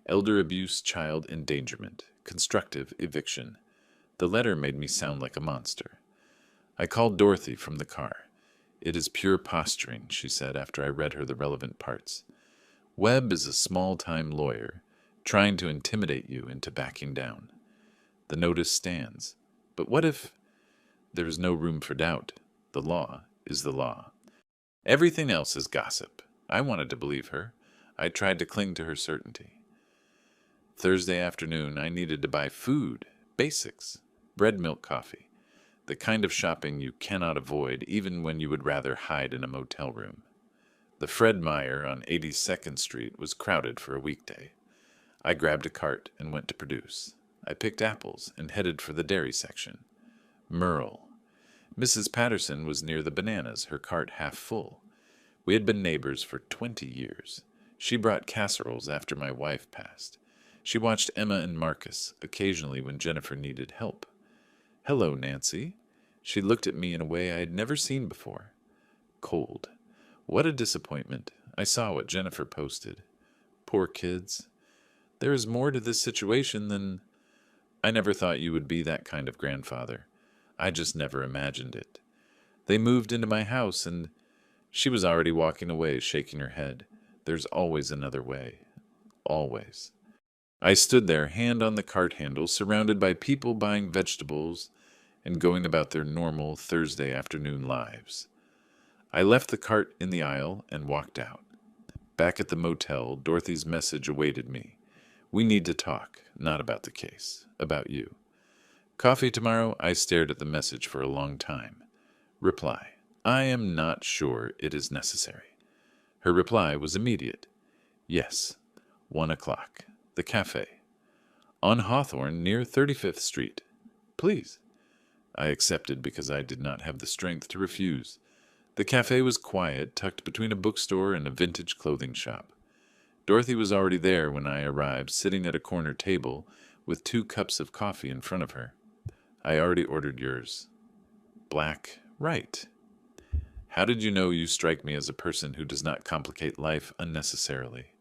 Elder abuse, child endangerment, constructive eviction. The letter made me sound like a monster. I called Dorothy from the car. It is pure posturing, she said after I read her the relevant parts. Webb is a small-time lawyer, trying to intimidate you into backing down. The notice stands. But what if there is no room for doubt? The law is the law. Everything else is gossip. I wanted to believe her. I tried to cling to her certainty. Thursday afternoon, I needed to buy food, basics, bread, milk, coffee. The kind of shopping you cannot avoid even when you would rather hide in a motel room. The Fred Meyer on 82nd Street was crowded for a weekday. I grabbed a cart and went to produce. I picked apples and headed for the dairy section. Merle. Mrs. Patterson was near the bananas, her cart half full. We had been neighbors for 20 years. She brought casseroles after my wife passed. She watched Emma and Marcus, occasionally when Jennifer needed help. Hello, Nancy. She looked at me in a way I had never seen before. Cold. What a disappointment. I saw what Jennifer posted. Poor kids. There is more to this situation than... I never thought you would be that kind of grandfather. I just never imagined it. They moved into my house and... She was already walking away, shaking her head. There's always another way. Always. I stood there, hand on the cart handle, surrounded by people buying vegetables and going about their normal Thursday afternoon lives. I left the cart in the aisle and walked out. Back at the motel, Dorothy's message awaited me. We need to talk, not about the case, about you. Coffee tomorrow? I stared at the message for a long time. Reply. I am not sure it is necessary. Her reply was immediate. Yes, 1 o'clock. The cafe. On Hawthorne, near 35th Street. Please. I accepted because I did not have the strength to refuse. The cafe was quiet, tucked between a bookstore and a vintage clothing shop. Dorothy was already there when I arrived, sitting at a corner table with 2 cups of coffee in front of her. I already ordered yours. Black. Right. How did you know you strike me as a person who does not complicate life unnecessarily?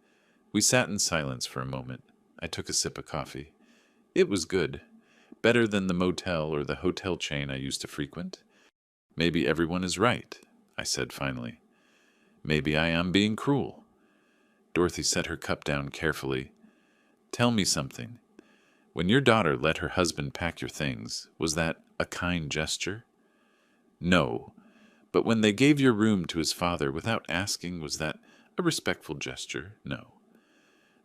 We sat in silence for a moment. I took a sip of coffee. It was good. Better than the motel or the hotel chain I used to frequent. Maybe everyone is right, I said finally. Maybe I am being cruel. Dorothy set her cup down carefully. Tell me something. When your daughter let her husband pack your things, was that a kind gesture? No. But when they gave your room to his father without asking, was that a respectful gesture? No.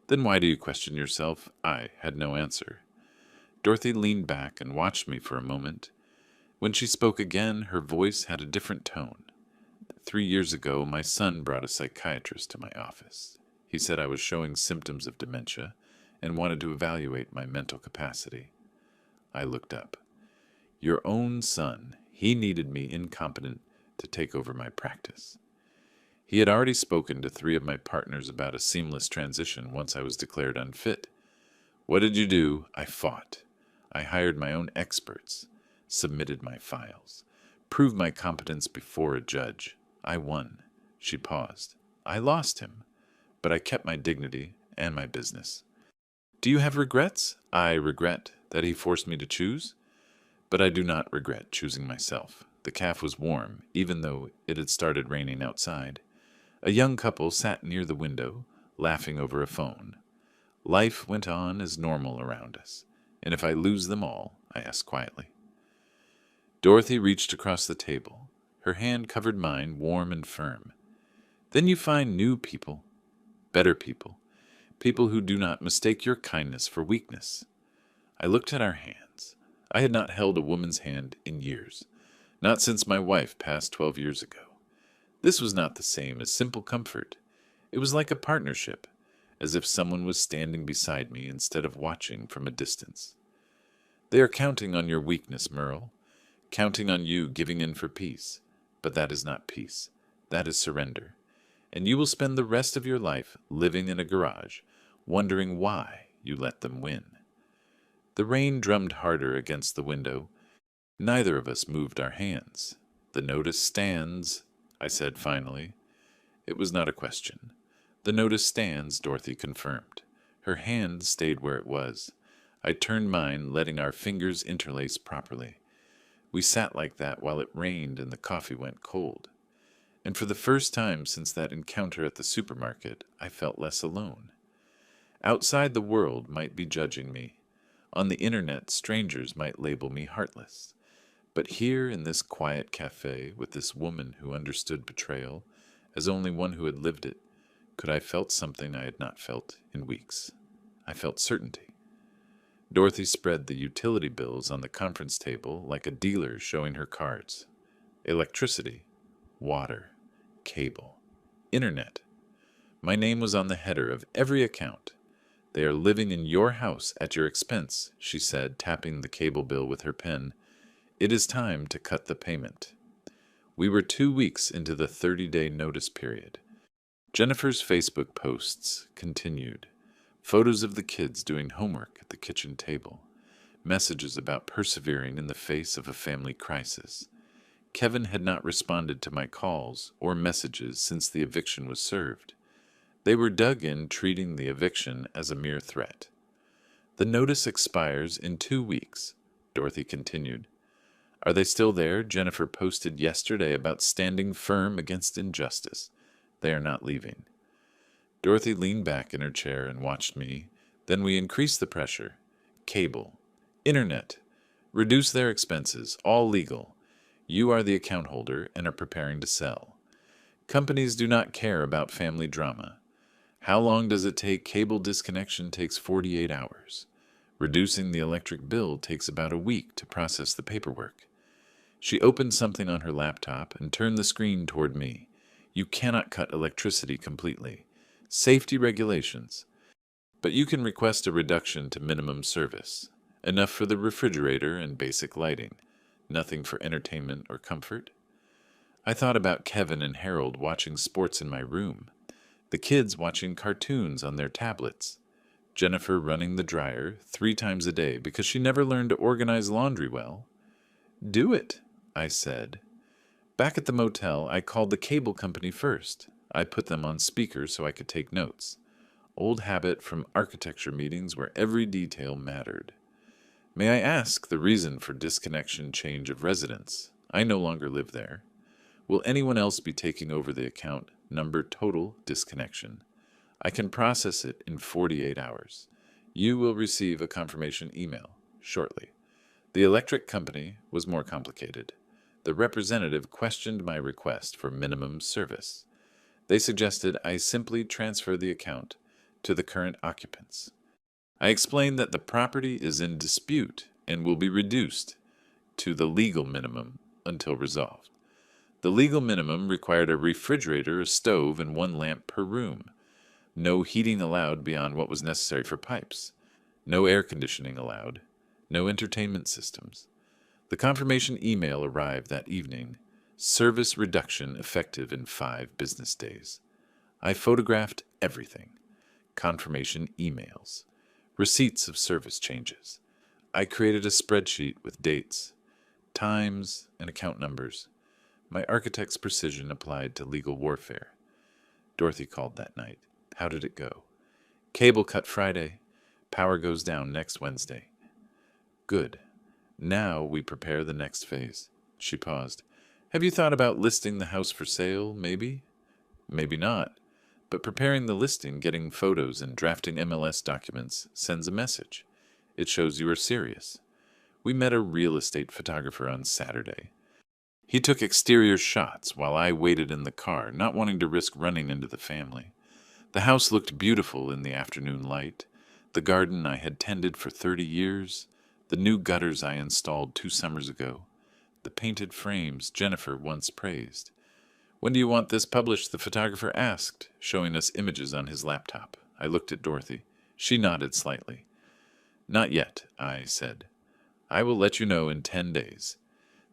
Then why do you question yourself? I had no answer. Dorothy leaned back and watched me for a moment. When she spoke again, her voice had a different tone. 3 years ago, my son brought a psychiatrist to my office. He said I was showing symptoms of dementia and wanted to evaluate my mental capacity. I looked up. Your own son. He needed me incompetent to take over my practice. He had already spoken to 3 of my partners about a seamless transition once I was declared unfit. What did you do? I fought. I hired my own experts, submitted my files, proved my competence before a judge. I won. She paused. I lost him, but I kept my dignity and my business. Do you have regrets? I regret that he forced me to choose, but I do not regret choosing myself. The calf was warm, even though it had started raining outside. A young couple sat near the window, laughing over a phone. Life went on as normal around us. And if I lose them all? I asked quietly. Dorothy reached across the table. Her hand covered mine, warm and firm. Then you find new people, better people, people who do not mistake your kindness for weakness. I looked at our hands. I had not held a woman's hand in years, not since my wife passed 12 years ago. This was not the same as simple comfort. It was like a partnership, as if someone was standing beside me instead of watching from a distance. They are counting on your weakness, Merle, counting on you giving in for peace. But that is not peace. That is surrender. And you will spend the rest of your life living in a garage, wondering why you let them win. The rain drummed harder against the window. Neither of us moved our hands. The notice stands, I said finally. It was not a question. The notice stands, Dorothy confirmed. Her hand stayed where it was. I turned mine, letting our fingers interlace properly. We sat like that while it rained and the coffee went cold. And for the first time since that encounter at the supermarket, I felt less alone. Outside, the world might be judging me. On the internet, strangers might label me heartless. But here in this quiet cafe with this woman who understood betrayal as only one who had lived it, could I felt something I had not felt in weeks. I felt certainty. Dorothy spread the utility bills on the conference table like a dealer showing her cards. Electricity, water, cable, internet. My name was on the header of every account. They are living in your house at your expense, she said, tapping the cable bill with her pen. It is time to cut the payment. We were 2 weeks into the 30-day notice period. Jennifer's Facebook posts continued. Photos of the kids doing homework at the kitchen table. Messages about persevering in the face of a family crisis. Kevin had not responded to my calls or messages since the eviction was served. They were dug in, treating the eviction as a mere threat. The notice expires in 2 weeks, Dorothy continued. Are they still there? Jennifer posted yesterday about standing firm against injustice. They are not leaving. Dorothy leaned back in her chair and watched me. Then we increased the pressure. Cable. Internet. Reduce their expenses. All legal. You are the account holder and are preparing to sell. Companies do not care about family drama. How long does it take? Cable disconnection takes 48 hours. Reducing the electric bill takes about a week to process the paperwork. She opened something on her laptop and turned the screen toward me. You cannot cut electricity completely. Safety regulations. But you can request a reduction to minimum service. Enough for the refrigerator and basic lighting. Nothing for entertainment or comfort. I thought about Kevin and Harold watching sports in my room. The kids watching cartoons on their tablets. Jennifer running the dryer 3 times a day because she never learned to organize laundry well. Do it, I said. Back at the motel, I called the cable company first. I put them on speaker so I could take notes. Old habit from architecture meetings where every detail mattered. May I ask the reason for disconnection change of residence? I no longer live there. Will anyone else be taking over the account number total disconnection? I can process it in 48 hours. You will receive a confirmation email shortly. The electric company was more complicated. The representative questioned my request for minimum service. They suggested I simply transfer the account to the current occupants. I explained that the property is in dispute and will be reduced to the legal minimum until resolved. The legal minimum required a refrigerator, a stove, and 1 lamp per room. No heating allowed beyond what was necessary for pipes. No air conditioning allowed. No entertainment systems. The confirmation email arrived that evening. Service reduction effective in 5 business days. I photographed everything. Confirmation emails. Receipts of service changes. I created a spreadsheet with dates, times, and account numbers. My architect's precision applied to legal warfare. Dorothy called that night. How did it go? Cable cut Friday. Power goes down next Wednesday. Good. Now we prepare the next phase. She paused. Have you thought about listing the house for sale, maybe? Maybe not. But preparing the listing, getting photos, and drafting MLS documents sends a message. It shows you are serious. We met a real estate photographer on Saturday. He took exterior shots while I waited in the car, not wanting to risk running into the family. The house looked beautiful in the afternoon light. The garden I had tended for 30 years. The new gutters I installed 2 summers ago. The painted frames Jennifer once praised. When do you want this published? The photographer asked, showing us images on his laptop. I looked at Dorothy. She nodded slightly. Not yet, I said. I will let you know in 10 days.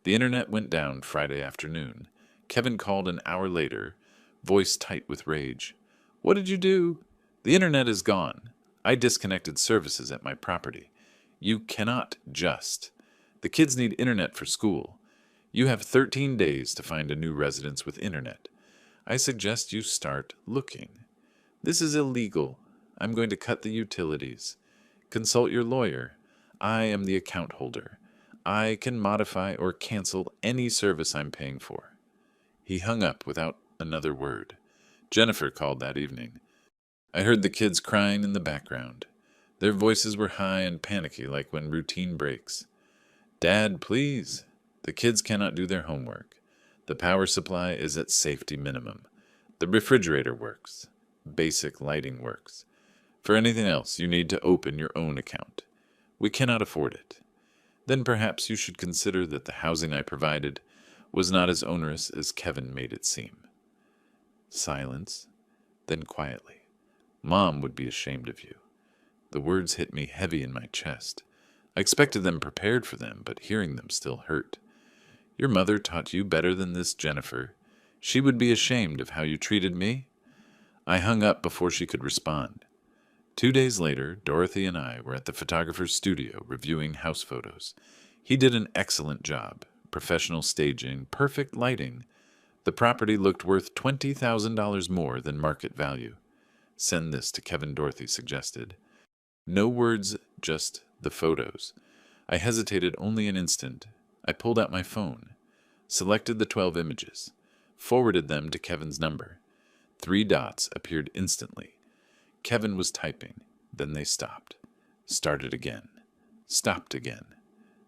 The internet went down Friday afternoon. Kevin called an hour later, voice tight with rage. What did you do? The internet is gone. I disconnected services at my property. You cannot just. The kids need internet for school. You have 13 days to find a new residence with internet. I suggest you start looking. This is illegal. I'm going to cut the utilities. Consult your lawyer. I am the account holder. I can modify or cancel any service I'm paying for. He hung up without another word. Jennifer called that evening. I heard the kids crying in the background. Their voices were high and panicky like when routine breaks. Dad, please. The kids cannot do their homework. The power supply is at safety minimum. The refrigerator works. Basic lighting works. For anything else, you need to open your own account. We cannot afford it. Then perhaps you should consider that the housing I provided was not as onerous as Kevin made it seem. Silence, then quietly. Mom would be ashamed of you. The words hit me heavy in my chest. I expected them prepared for them, but hearing them still hurt. Your mother taught you better than this, Jennifer. She would be ashamed of how you treated me. I hung up before she could respond. 2 days later, Dorothy and I were at the photographer's studio reviewing house photos. He did an excellent job. Professional staging, perfect lighting. The property looked worth $20,000 more than market value. Send this to Kevin, Dorothy suggested. No words, just the photos. I hesitated only an instant. I pulled out my phone, selected the 12 images, forwarded them to Kevin's number. 3 dots appeared instantly. Kevin was typing. Then they stopped. Started again. Stopped again.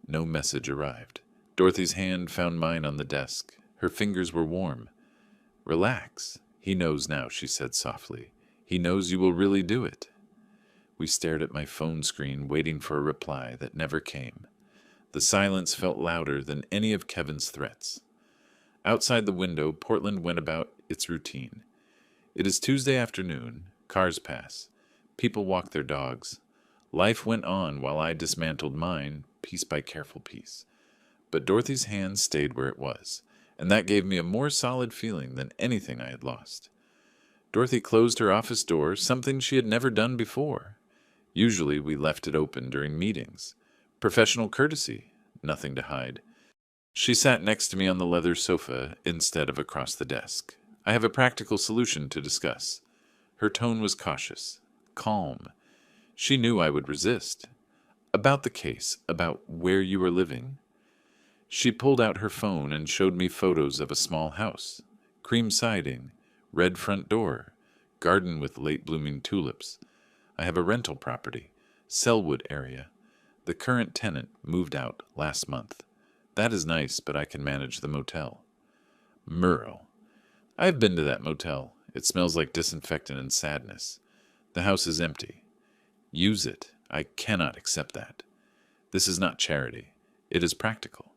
No message arrived. Dorothy's hand found mine on the desk. Her fingers were warm. Relax. He knows now, she said softly. He knows you will really do it. We stared at my phone screen, waiting for a reply that never came. The silence felt louder than any of Kevin's threats. Outside the window, Portland went about its routine. It is Tuesday afternoon. Cars pass. People walk their dogs. Life went on while I dismantled mine, piece by careful piece. But Dorothy's hand stayed where it was, and that gave me a more solid feeling than anything I had lost. Dorothy closed her office door, something she had never done before. Usually we left it open during meetings. Professional courtesy, nothing to hide. She sat next to me on the leather sofa instead of across the desk. I have a practical solution to discuss. Her tone was cautious, calm. She knew I would resist. About the case, about where you were living. She pulled out her phone and showed me photos of a small house. Cream siding, red front door, garden with late-blooming tulips. I have a rental property, Selwood area. The current tenant moved out last month. That is nice, but I can manage the motel. Murrow. I've been to that motel. It smells like disinfectant and sadness. The house is empty. Use it. I cannot accept that. This is not charity. It is practical.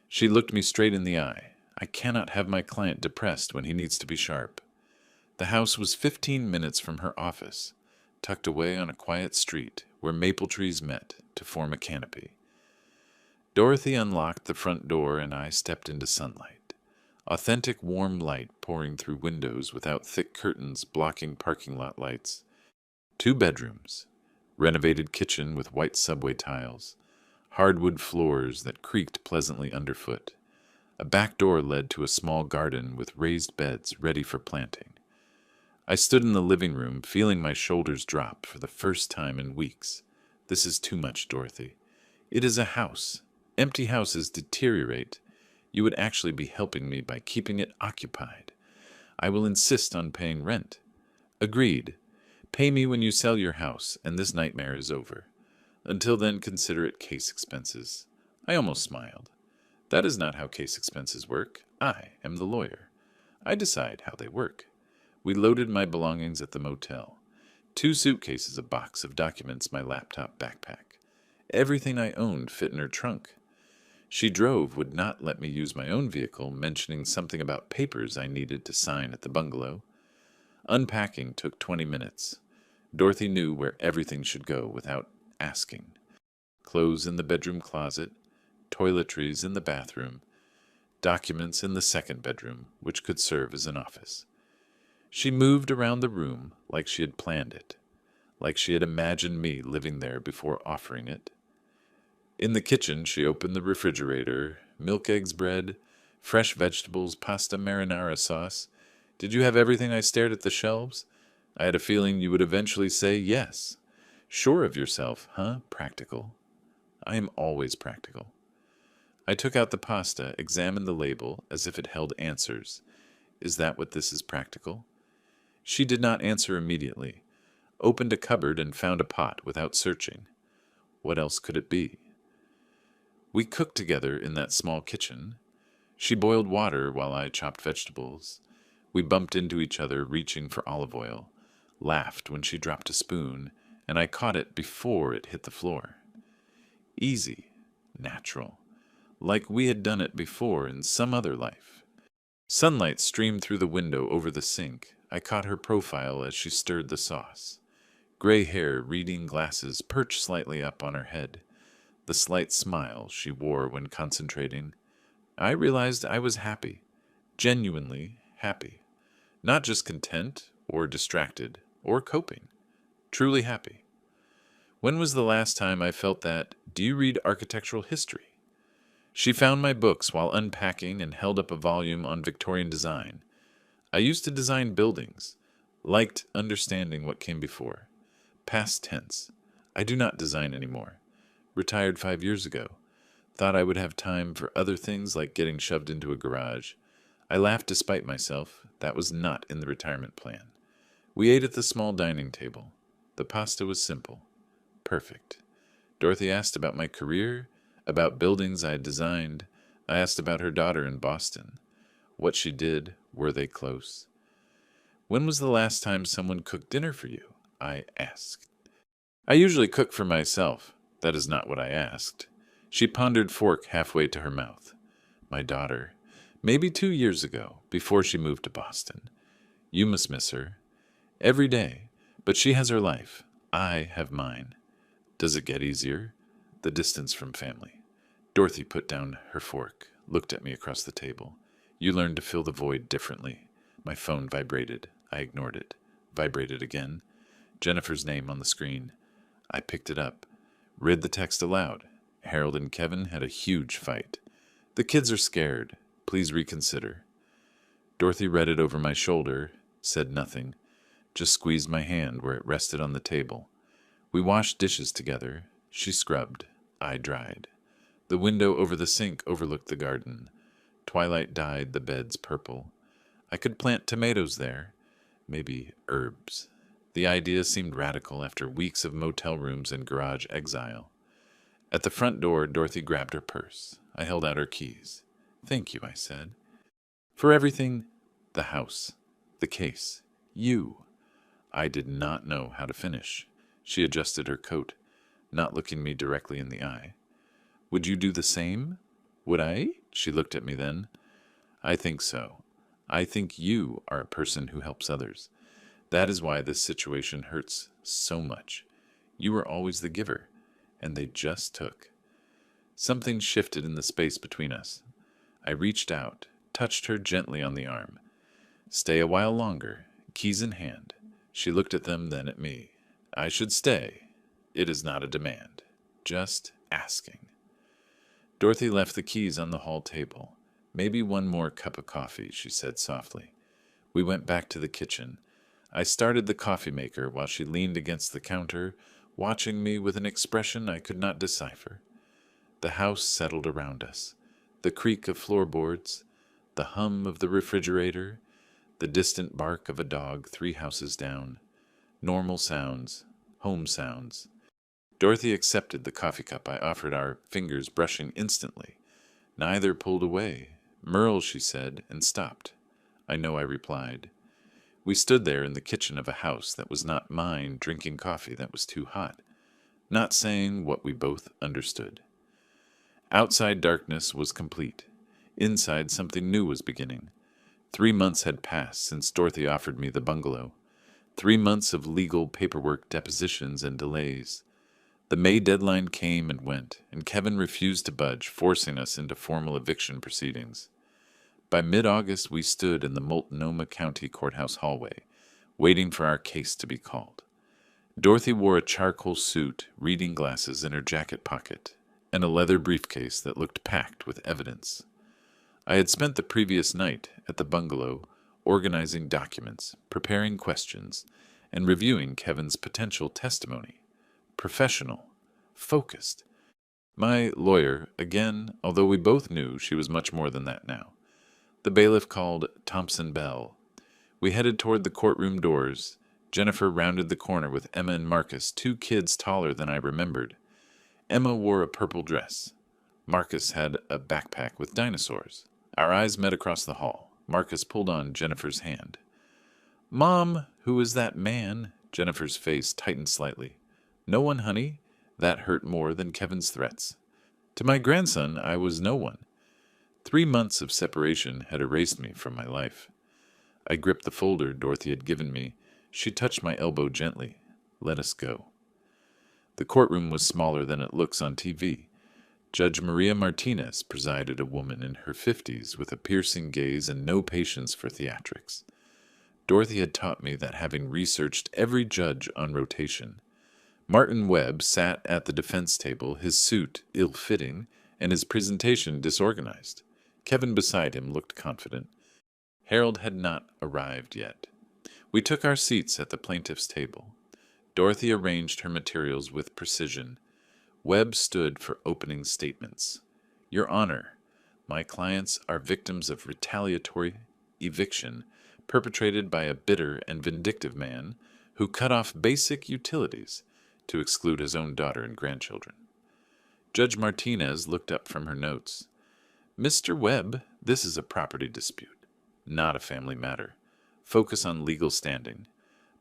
She looked me straight in the eye. I cannot have my client depressed when he needs to be sharp. The house was 15 minutes from her office, tucked away on a quiet street where maple trees met to form a canopy. Dorothy unlocked the front door and I stepped into sunlight. Authentic warm light pouring through windows without thick curtains blocking parking lot lights. 2 bedrooms. Renovated kitchen with white subway tiles. Hardwood floors that creaked pleasantly underfoot. A back door led to a small garden with raised beds ready for planting. I stood in the living room, feeling my shoulders drop for the first time in weeks. This is too much, Dorothy. It is a house. Empty houses deteriorate. You would actually be helping me by keeping it occupied. I will insist on paying rent. Agreed. Pay me when you sell your house, and this nightmare is over. Until then, consider it case expenses. I almost smiled. That is not how case expenses work. I am the lawyer. I decide how they work. We loaded my belongings at the motel. 2 suitcases, a box of documents, my laptop, backpack. Everything I owned fit in her trunk. She drove, would not let me use my own vehicle, mentioning something about papers I needed to sign at the bungalow. Unpacking took 20 minutes. Dorothy knew where everything should go without asking. Clothes in the bedroom closet, toiletries in the bathroom, documents in the second bedroom, which could serve as an office. She moved around the room like she had planned it, like she had imagined me living there before offering it. In the kitchen, she opened the refrigerator, milk, eggs, bread, fresh vegetables, pasta marinara sauce. Did you have everything? I stared at the shelves. I had a feeling you would eventually say yes. Sure of yourself, huh? Practical. I am always practical. I took out the pasta, examined the label as if it held answers. Is that what this is, practical? She did not answer immediately. Opened a cupboard and found a pot without searching. What else could it be? We cooked together in that small kitchen. She boiled water while I chopped vegetables. We bumped into each other, reaching for olive oil, laughed when she dropped a spoon, and I caught it before it hit the floor. Easy, natural, like we had done it before in some other life. Sunlight streamed through the window over the sink. I caught her profile as she stirred the sauce. Gray hair, reading glasses perched slightly up on her head. The slight smile she wore when concentrating. I realized I was happy, genuinely happy. Not just content or distracted or coping. Truly happy. When was the last time I felt that? Do you read architectural history? She found my books while unpacking and held up a volume on Victorian design. I used to design buildings. Liked understanding what came before. Past tense. I do not design anymore. Retired 5 years ago. Thought I would have time for other things like getting shoved into a garage. I laughed despite myself. That was not in the retirement plan. We ate at the small dining table. The pasta was simple. Perfect. Dorothy asked about my career, about buildings I had designed. I asked about her daughter in Boston. What she did, were they close? When was the last time someone cooked dinner for you? I asked. I usually cook for myself. That is not what I asked. She pondered fork halfway to her mouth. My daughter. Maybe 2 years ago, before she moved to Boston. You must miss her. Every day. But she has her life. I have mine. Does it get easier? The distance from family. Dorothy put down her fork, looked at me across the table. You learn to fill the void differently. My phone vibrated. I ignored it. Vibrated again. Jennifer's name on the screen. I picked it up. Read the text aloud. Harold and Kevin had a huge fight. The kids are scared. Please reconsider. Dorothy read it over my shoulder, said nothing, just squeezed my hand where it rested on the table. We washed dishes together. She scrubbed. I dried. The window over the sink overlooked the garden. Twilight dyed the beds purple. I could plant tomatoes there. Maybe herbs. The idea seemed radical after weeks of motel rooms and garage exile. At the front door, Dorothy grabbed her purse. I held out her keys. Thank you, I said. For everything, the house, the case, you. I did not know how to finish. She adjusted her coat, not looking me directly in the eye. Would you do the same? Would I? She looked at me then. I think so. I think you are a person who helps others. That is why this situation hurts so much. You were always the giver, and they just took. Something shifted in the space between us. I reached out, touched her gently on the arm. "Stay a while longer, keys in hand." She looked at them, then at me. "I should stay. It is not a demand. Just asking." Dorothy left the keys on the hall table. "Maybe one more cup of coffee," she said softly. We went back to the kitchen. I started the coffee maker while she leaned against the counter, watching me with an expression I could not decipher. The house settled around us. The creak of floorboards, the hum of the refrigerator, the distant bark of a dog 3 houses down. Normal sounds, home sounds. Dorothy accepted the coffee cup I offered, our fingers brushing instantly. Neither pulled away. "Merle," she said, and stopped. "I know," I replied. We stood there in the kitchen of a house that was not mine, drinking coffee that was too hot, not saying what we both understood. Outside darkness was complete. Inside something new was beginning. 3 months had passed since Dorothy offered me the bungalow. 3 months of legal paperwork, depositions, and delays. The May deadline came and went, and Kevin refused to budge, forcing us into formal eviction proceedings. By mid-August, we stood in the Multnomah County Courthouse hallway, waiting for our case to be called. Dorothy wore a charcoal suit, reading glasses in her jacket pocket, and a leather briefcase that looked packed with evidence. I had spent the previous night at the bungalow organizing documents, preparing questions, and reviewing Kevin's potential testimony. Professional, focused. My lawyer, again, although we both knew she was much more than that now. The bailiff called Thompson Bell. We headed toward the courtroom doors. Jennifer rounded the corner with Emma and Marcus, 2 kids taller than I remembered. Emma wore a purple dress. Marcus had a backpack with dinosaurs. Our eyes met across the hall. Marcus pulled on Jennifer's hand. "Mom, who is that man?" Jennifer's face tightened slightly. "No one, honey." That hurt more than Kevin's threats. To my grandson, I was no one. 3 months of separation had erased me from my life. I gripped the folder Dorothy had given me. She touched my elbow gently. "Let us go." The courtroom was smaller than it looks on TV. Judge Maria Martinez presided, a woman in her 50s with a piercing gaze and no patience for theatrics. Dorothy had taught me that, having researched every judge on rotation. Martin Webb sat at the defense table, his suit ill-fitting and his presentation disorganized. Kevin beside him looked confident. Harold had not arrived yet. We took our seats at the plaintiff's table. Dorothy arranged her materials with precision. Webb stood for opening statements. "Your Honor, my clients are victims of retaliatory eviction perpetrated by a bitter and vindictive man who cut off basic utilities to exclude his own daughter and grandchildren." Judge Martinez looked up from her notes. "Mr. Webb, this is a property dispute, not a family matter. Focus on legal standing.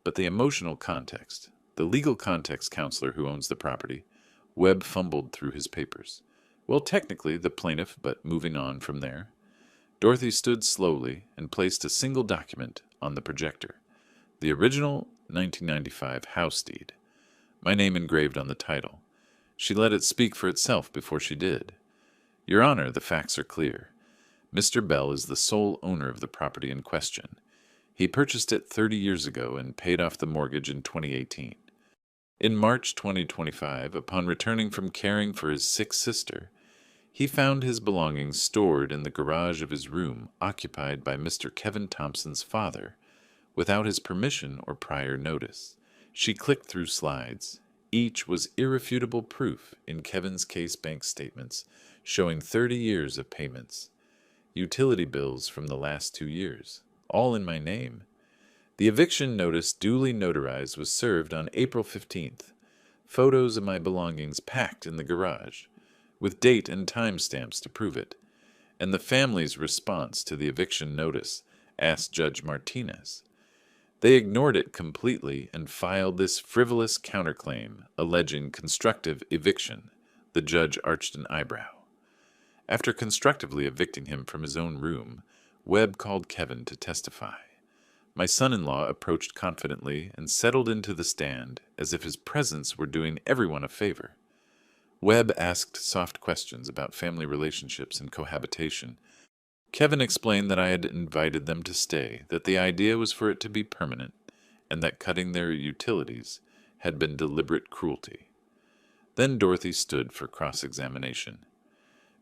But the emotional context, the legal context counselor who owns the property." Webb fumbled through his papers. "Well, technically the plaintiff, but moving on from there." Dorothy stood slowly and placed a single document on the projector. The original 1995 house deed. My name engraved on the title. She let it speak for itself before she did. "Your Honor, the facts are clear. Mr. Bell is the sole owner of the property in question. He purchased it 30 years ago and paid off the mortgage in 2018. In March 2025, upon returning from caring for his sick sister, he found his belongings stored in the garage of his room occupied by Mr. Kevin Thompson's father, without his permission or prior notice." She clicked through slides. Each was irrefutable proof in Kevin's case bank statements, showing 30 years of payments. Utility bills from the last 2 years, all in my name. The eviction notice, duly notarized, was served on April 15th. Photos of my belongings packed in the garage, with date and time stamps to prove it. And the family's response to the eviction notice, asked Judge Martinez. They ignored it completely and filed this frivolous counterclaim alleging constructive eviction. The judge arched an eyebrow. After constructively evicting him from his own room, Webb called Kevin to testify. My son-in-law approached confidently and settled into the stand as if his presence were doing everyone a favor. Webb asked soft questions about family relationships and cohabitation, Kevin explained that I had invited them to stay, that the idea was for it to be permanent, and that cutting their utilities had been deliberate cruelty. Then Dorothy stood for cross-examination.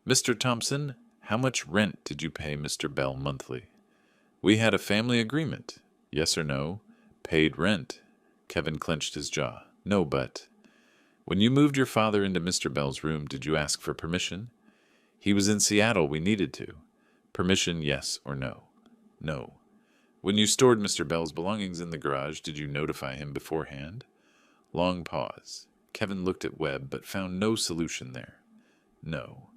"Mr. Thompson, how much rent did you pay Mr. Bell monthly?" "We had a family agreement. Yes or no?" "Paid rent." Kevin clenched his jaw. "No, but—" "When you moved your father into Mr. Bell's room, did you ask for permission?" "He was in Seattle. We needed to." "Permission, yes or no?" "No." "When you stored Mr. Bell's belongings in the garage, did you notify him beforehand?" Long pause. Kevin looked at Webb, but found no solution there. "No."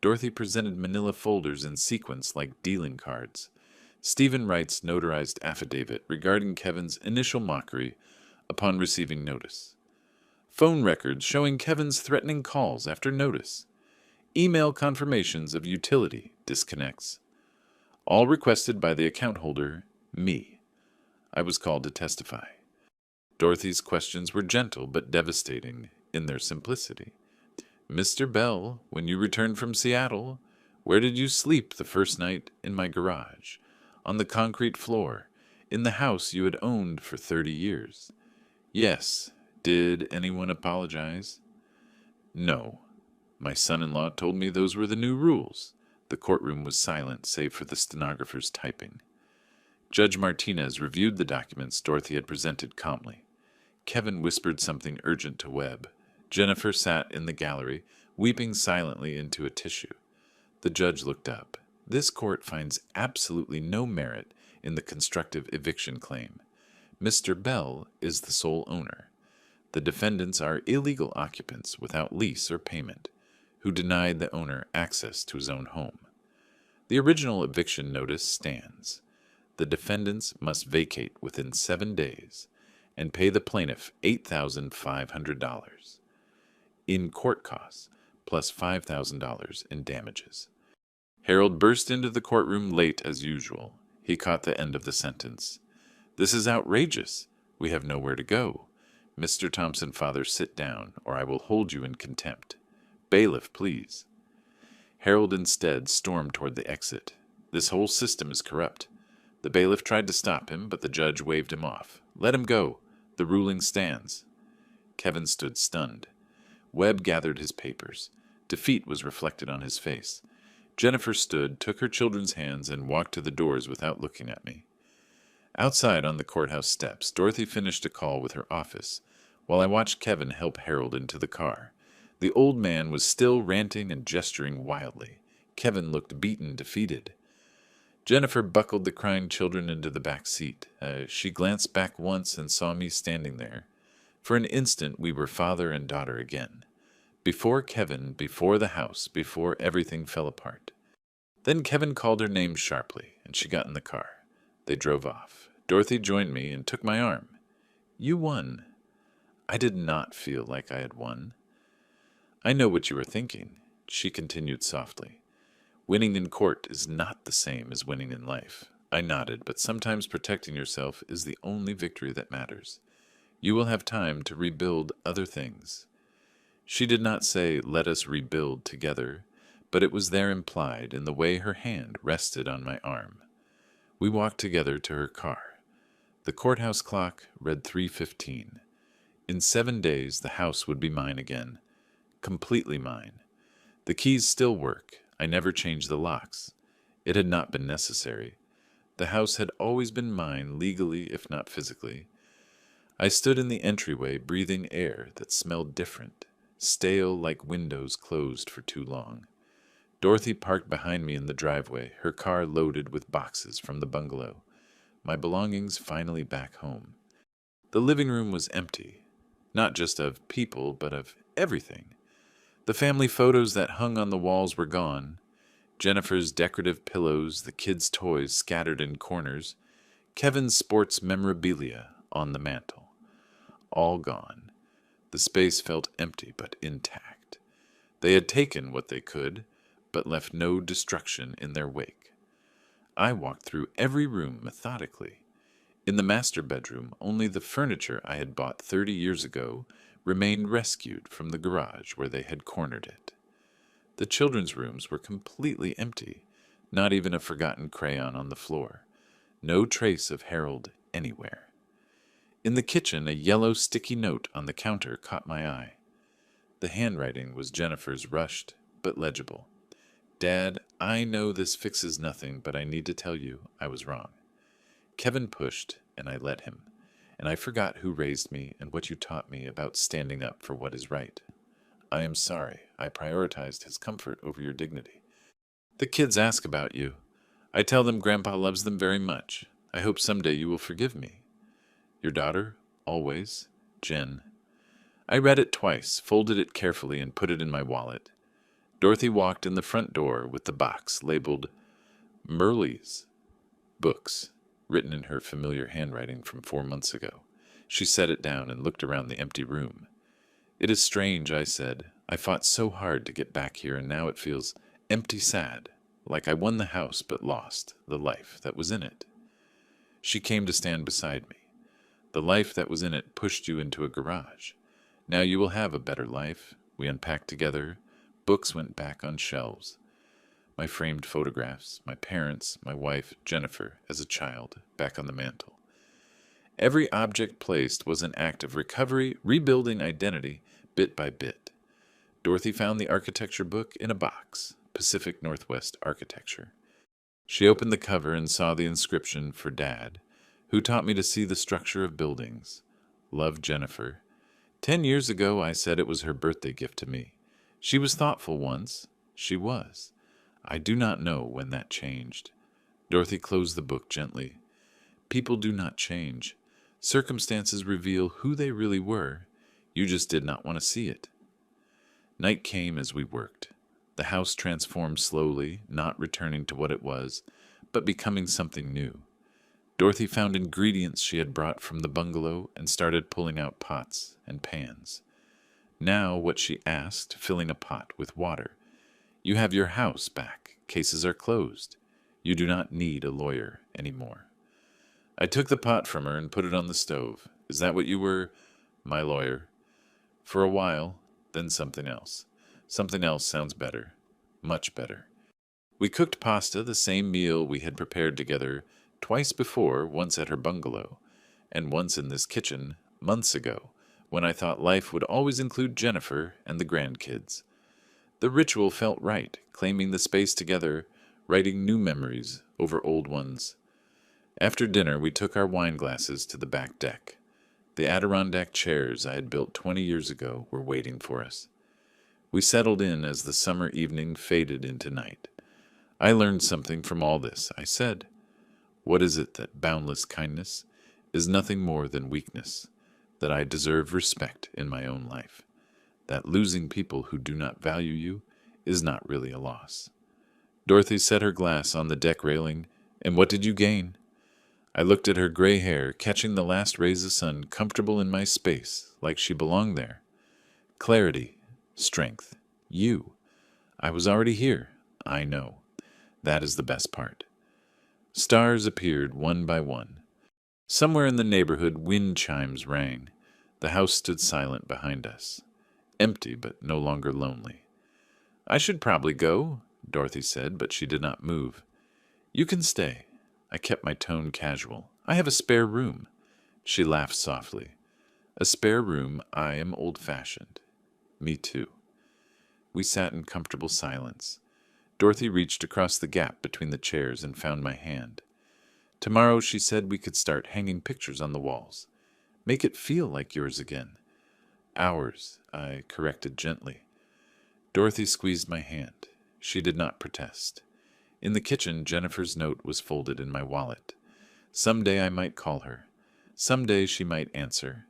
Dorothy presented manila folders in sequence like dealing cards. Stephen Wright's notarized affidavit regarding Kevin's initial mockery upon receiving notice. Phone records showing Kevin's threatening calls after notice. Email confirmations of utility disconnects. All requested by the account holder, me. I was called to testify. Dorothy's questions were gentle but devastating in their simplicity. "Mr. Bell, when you returned from Seattle, where did you sleep the first night in my garage? On the concrete floor, in the house you had owned for 30 years. Yes. Did anyone apologize? No. My son-in-law told me those were the new rules. The courtroom was silent, save for the stenographer's typing. Judge Martinez reviewed the documents Dorothy had presented calmly. Kevin whispered something urgent to Webb. Jennifer sat in the gallery, weeping silently into a tissue. The judge looked up. This court finds absolutely no merit in the constructive eviction claim. Mr. Bell is the sole owner. The defendants are illegal occupants without lease or payment, who denied the owner access to his own home. The original eviction notice stands. The defendants must vacate within 7 days and pay the plaintiff $8,500 in court costs, plus $5,000 in damages. Harold burst into the courtroom late as usual. He caught the end of the sentence. "This is outrageous. We have nowhere to go. Mr. Thompson, father, sit down, or I will hold you in contempt. Bailiff, please." Harold instead stormed toward the exit. "This whole system is corrupt." The bailiff tried to stop him, but the judge waved him off. "Let him go. The ruling stands." Kevin stood stunned. Webb gathered his papers. Defeat was reflected on his face. Jennifer stood, took her children's hands, and walked to the doors without looking at me. Outside on the courthouse steps, Dorothy finished a call with her office, while I watched Kevin help Harold into the car. The old man was still ranting and gesturing wildly. Kevin looked beaten, defeated. Jennifer buckled the crying children into the back seat. She glanced back once and saw me standing there. For an instant we were father and daughter again. Before Kevin, before the house, before everything fell apart. Then Kevin called her name sharply, and she got in the car. They drove off. Dorothy joined me and took my arm. "You won." I did not feel like I had won. "I know what you were thinking," she continued softly. "Winning in court is not the same as winning in life." I nodded, but sometimes protecting yourself is the only victory that matters. You will have time to rebuild other things. She did not say, "Let us rebuild together," but it was there implied in the way her hand rested on my arm. We walked together to her car. The courthouse clock read 3:15. In 7 days, the house would be mine again. Completely mine. The keys still work. I never changed the locks. It had not been necessary. The house had always been mine, legally if not physically. I stood in the entryway, breathing air that smelled different, stale like windows closed for too long. Dorothy parked behind me in the driveway, her car loaded with boxes from the bungalow. My belongings finally back home. The living room was empty, not just of people, but of everything. The family photos that hung on the walls were gone. Jennifer's decorative pillows, the kids' toys scattered in corners, Kevin's sports memorabilia on the mantel. All gone. The space felt empty but intact. They had taken what they could, but left no destruction in their wake. I walked through every room methodically. In the master bedroom, only the furniture I had bought 30 years ago remained rescued from the garage where they had cornered it. The children's rooms were completely empty. Not even a forgotten crayon on the floor. No trace of Harold anywhere. In the kitchen, a yellow sticky note on the counter caught my eye. The handwriting was Jennifer's, rushed but legible. Dad, I know this fixes nothing, but I need to tell you I was wrong. Kevin pushed, and I let him. And I forgot who raised me and what you taught me about standing up for what is right. I am sorry. I prioritized his comfort over your dignity. The kids ask about you. I tell them Grandpa loves them very much. I hope someday you will forgive me. Your daughter, always, Jen. I read it twice, folded it carefully, and put it in my wallet. Dorothy walked in the front door with the box labeled Merle's Books, written in her familiar handwriting from 4 months ago. She set it down and looked around the empty room. It is strange, I said. I fought so hard to get back here, and now it feels empty sad, like I won the house but lost the life that was in it. She came to stand beside me. The life that was in it pushed you into a garage. Now you will have a better life. We unpacked together. Books went back on shelves. My framed photographs, my parents, my wife, Jennifer, as a child, back on the mantel. Every object placed was an act of recovery, rebuilding identity, bit by bit. Dorothy found the architecture book in a box, Pacific Northwest Architecture. She opened the cover and saw the inscription for Dad, who taught me to see the structure of buildings. Love, Jennifer. 10 years ago, I said it was her birthday gift to me. She was thoughtful once. She was. I do not know when that changed. Dorothy closed the book gently. People do not change. Circumstances reveal who they really were. You just did not want to see it. Night came as we worked. The house transformed slowly, not returning to what it was, but becoming something new. Dorothy found ingredients she had brought from the bungalow and started pulling out pots and pans. Now what she asked, filling a pot with water. You have your house back. Cases are closed. You do not need a lawyer anymore. I took the pot from her and put it on the stove. Is that what you were? My lawyer. For a while, then something else. Something else sounds better. Much better. We cooked pasta, the same meal we had prepared together twice before, once at her bungalow, and once in this kitchen, months ago, when I thought life would always include Jennifer and the grandkids. The ritual felt right, claiming the space together, writing new memories over old ones. After dinner, we took our wine glasses to the back deck. The Adirondack chairs I had built 20 years ago were waiting for us. We settled in as the summer evening faded into night. I learned something from all this, I said. What is it that boundless kindness is nothing more than weakness, that I deserve respect in my own life, that losing people who do not value you is not really a loss. Dorothy set her glass on the deck railing, and what did you gain? I looked at her gray hair, catching the last rays of sun, comfortable in my space, like she belonged there. Clarity, strength, you. I was already here, I know. That is the best part. Stars appeared one by one. Somewhere in the neighborhood, wind chimes rang. The house stood silent behind us. Empty, but no longer lonely. I should probably go, Dorothy said, but she did not move. You can stay. I kept my tone casual. I have a spare room. She laughed softly. A spare room. I am old-fashioned. Me too. We sat in comfortable silence. Dorothy reached across the gap between the chairs and found my hand. Tomorrow, she said, we could start hanging pictures on the walls. Make it feel like yours again. Ours, I corrected gently. Dorothy squeezed my hand. She did not protest. In the kitchen, Jennifer's note was folded in my wallet. Someday I might call her. Someday she might answer.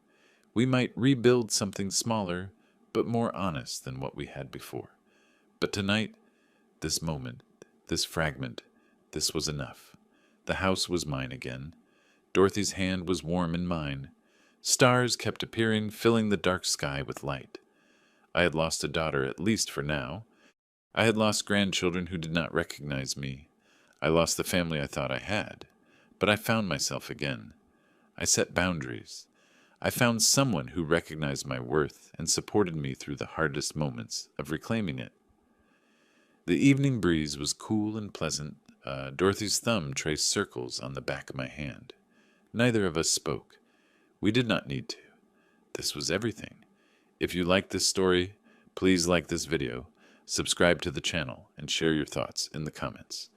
We might rebuild something smaller, but more honest than what we had before. But tonight, this moment, this fragment, this was enough. The house was mine again. Dorothy's hand was warm in mine. Stars kept appearing, filling the dark sky with light. I had lost a daughter, at least for now. I had lost grandchildren who did not recognize me. I lost the family I thought I had. But I found myself again. I set boundaries. I found someone who recognized my worth and supported me through the hardest moments of reclaiming it. The evening breeze was cool and pleasant. Dorothy's thumb traced circles on the back of my hand. Neither of us spoke. We did not need to. This was everything. If you like this story, please like this video, subscribe to the channel, and share your thoughts in the comments.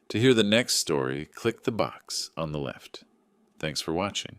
To hear the next story, click the box on the left. Thanks for watching.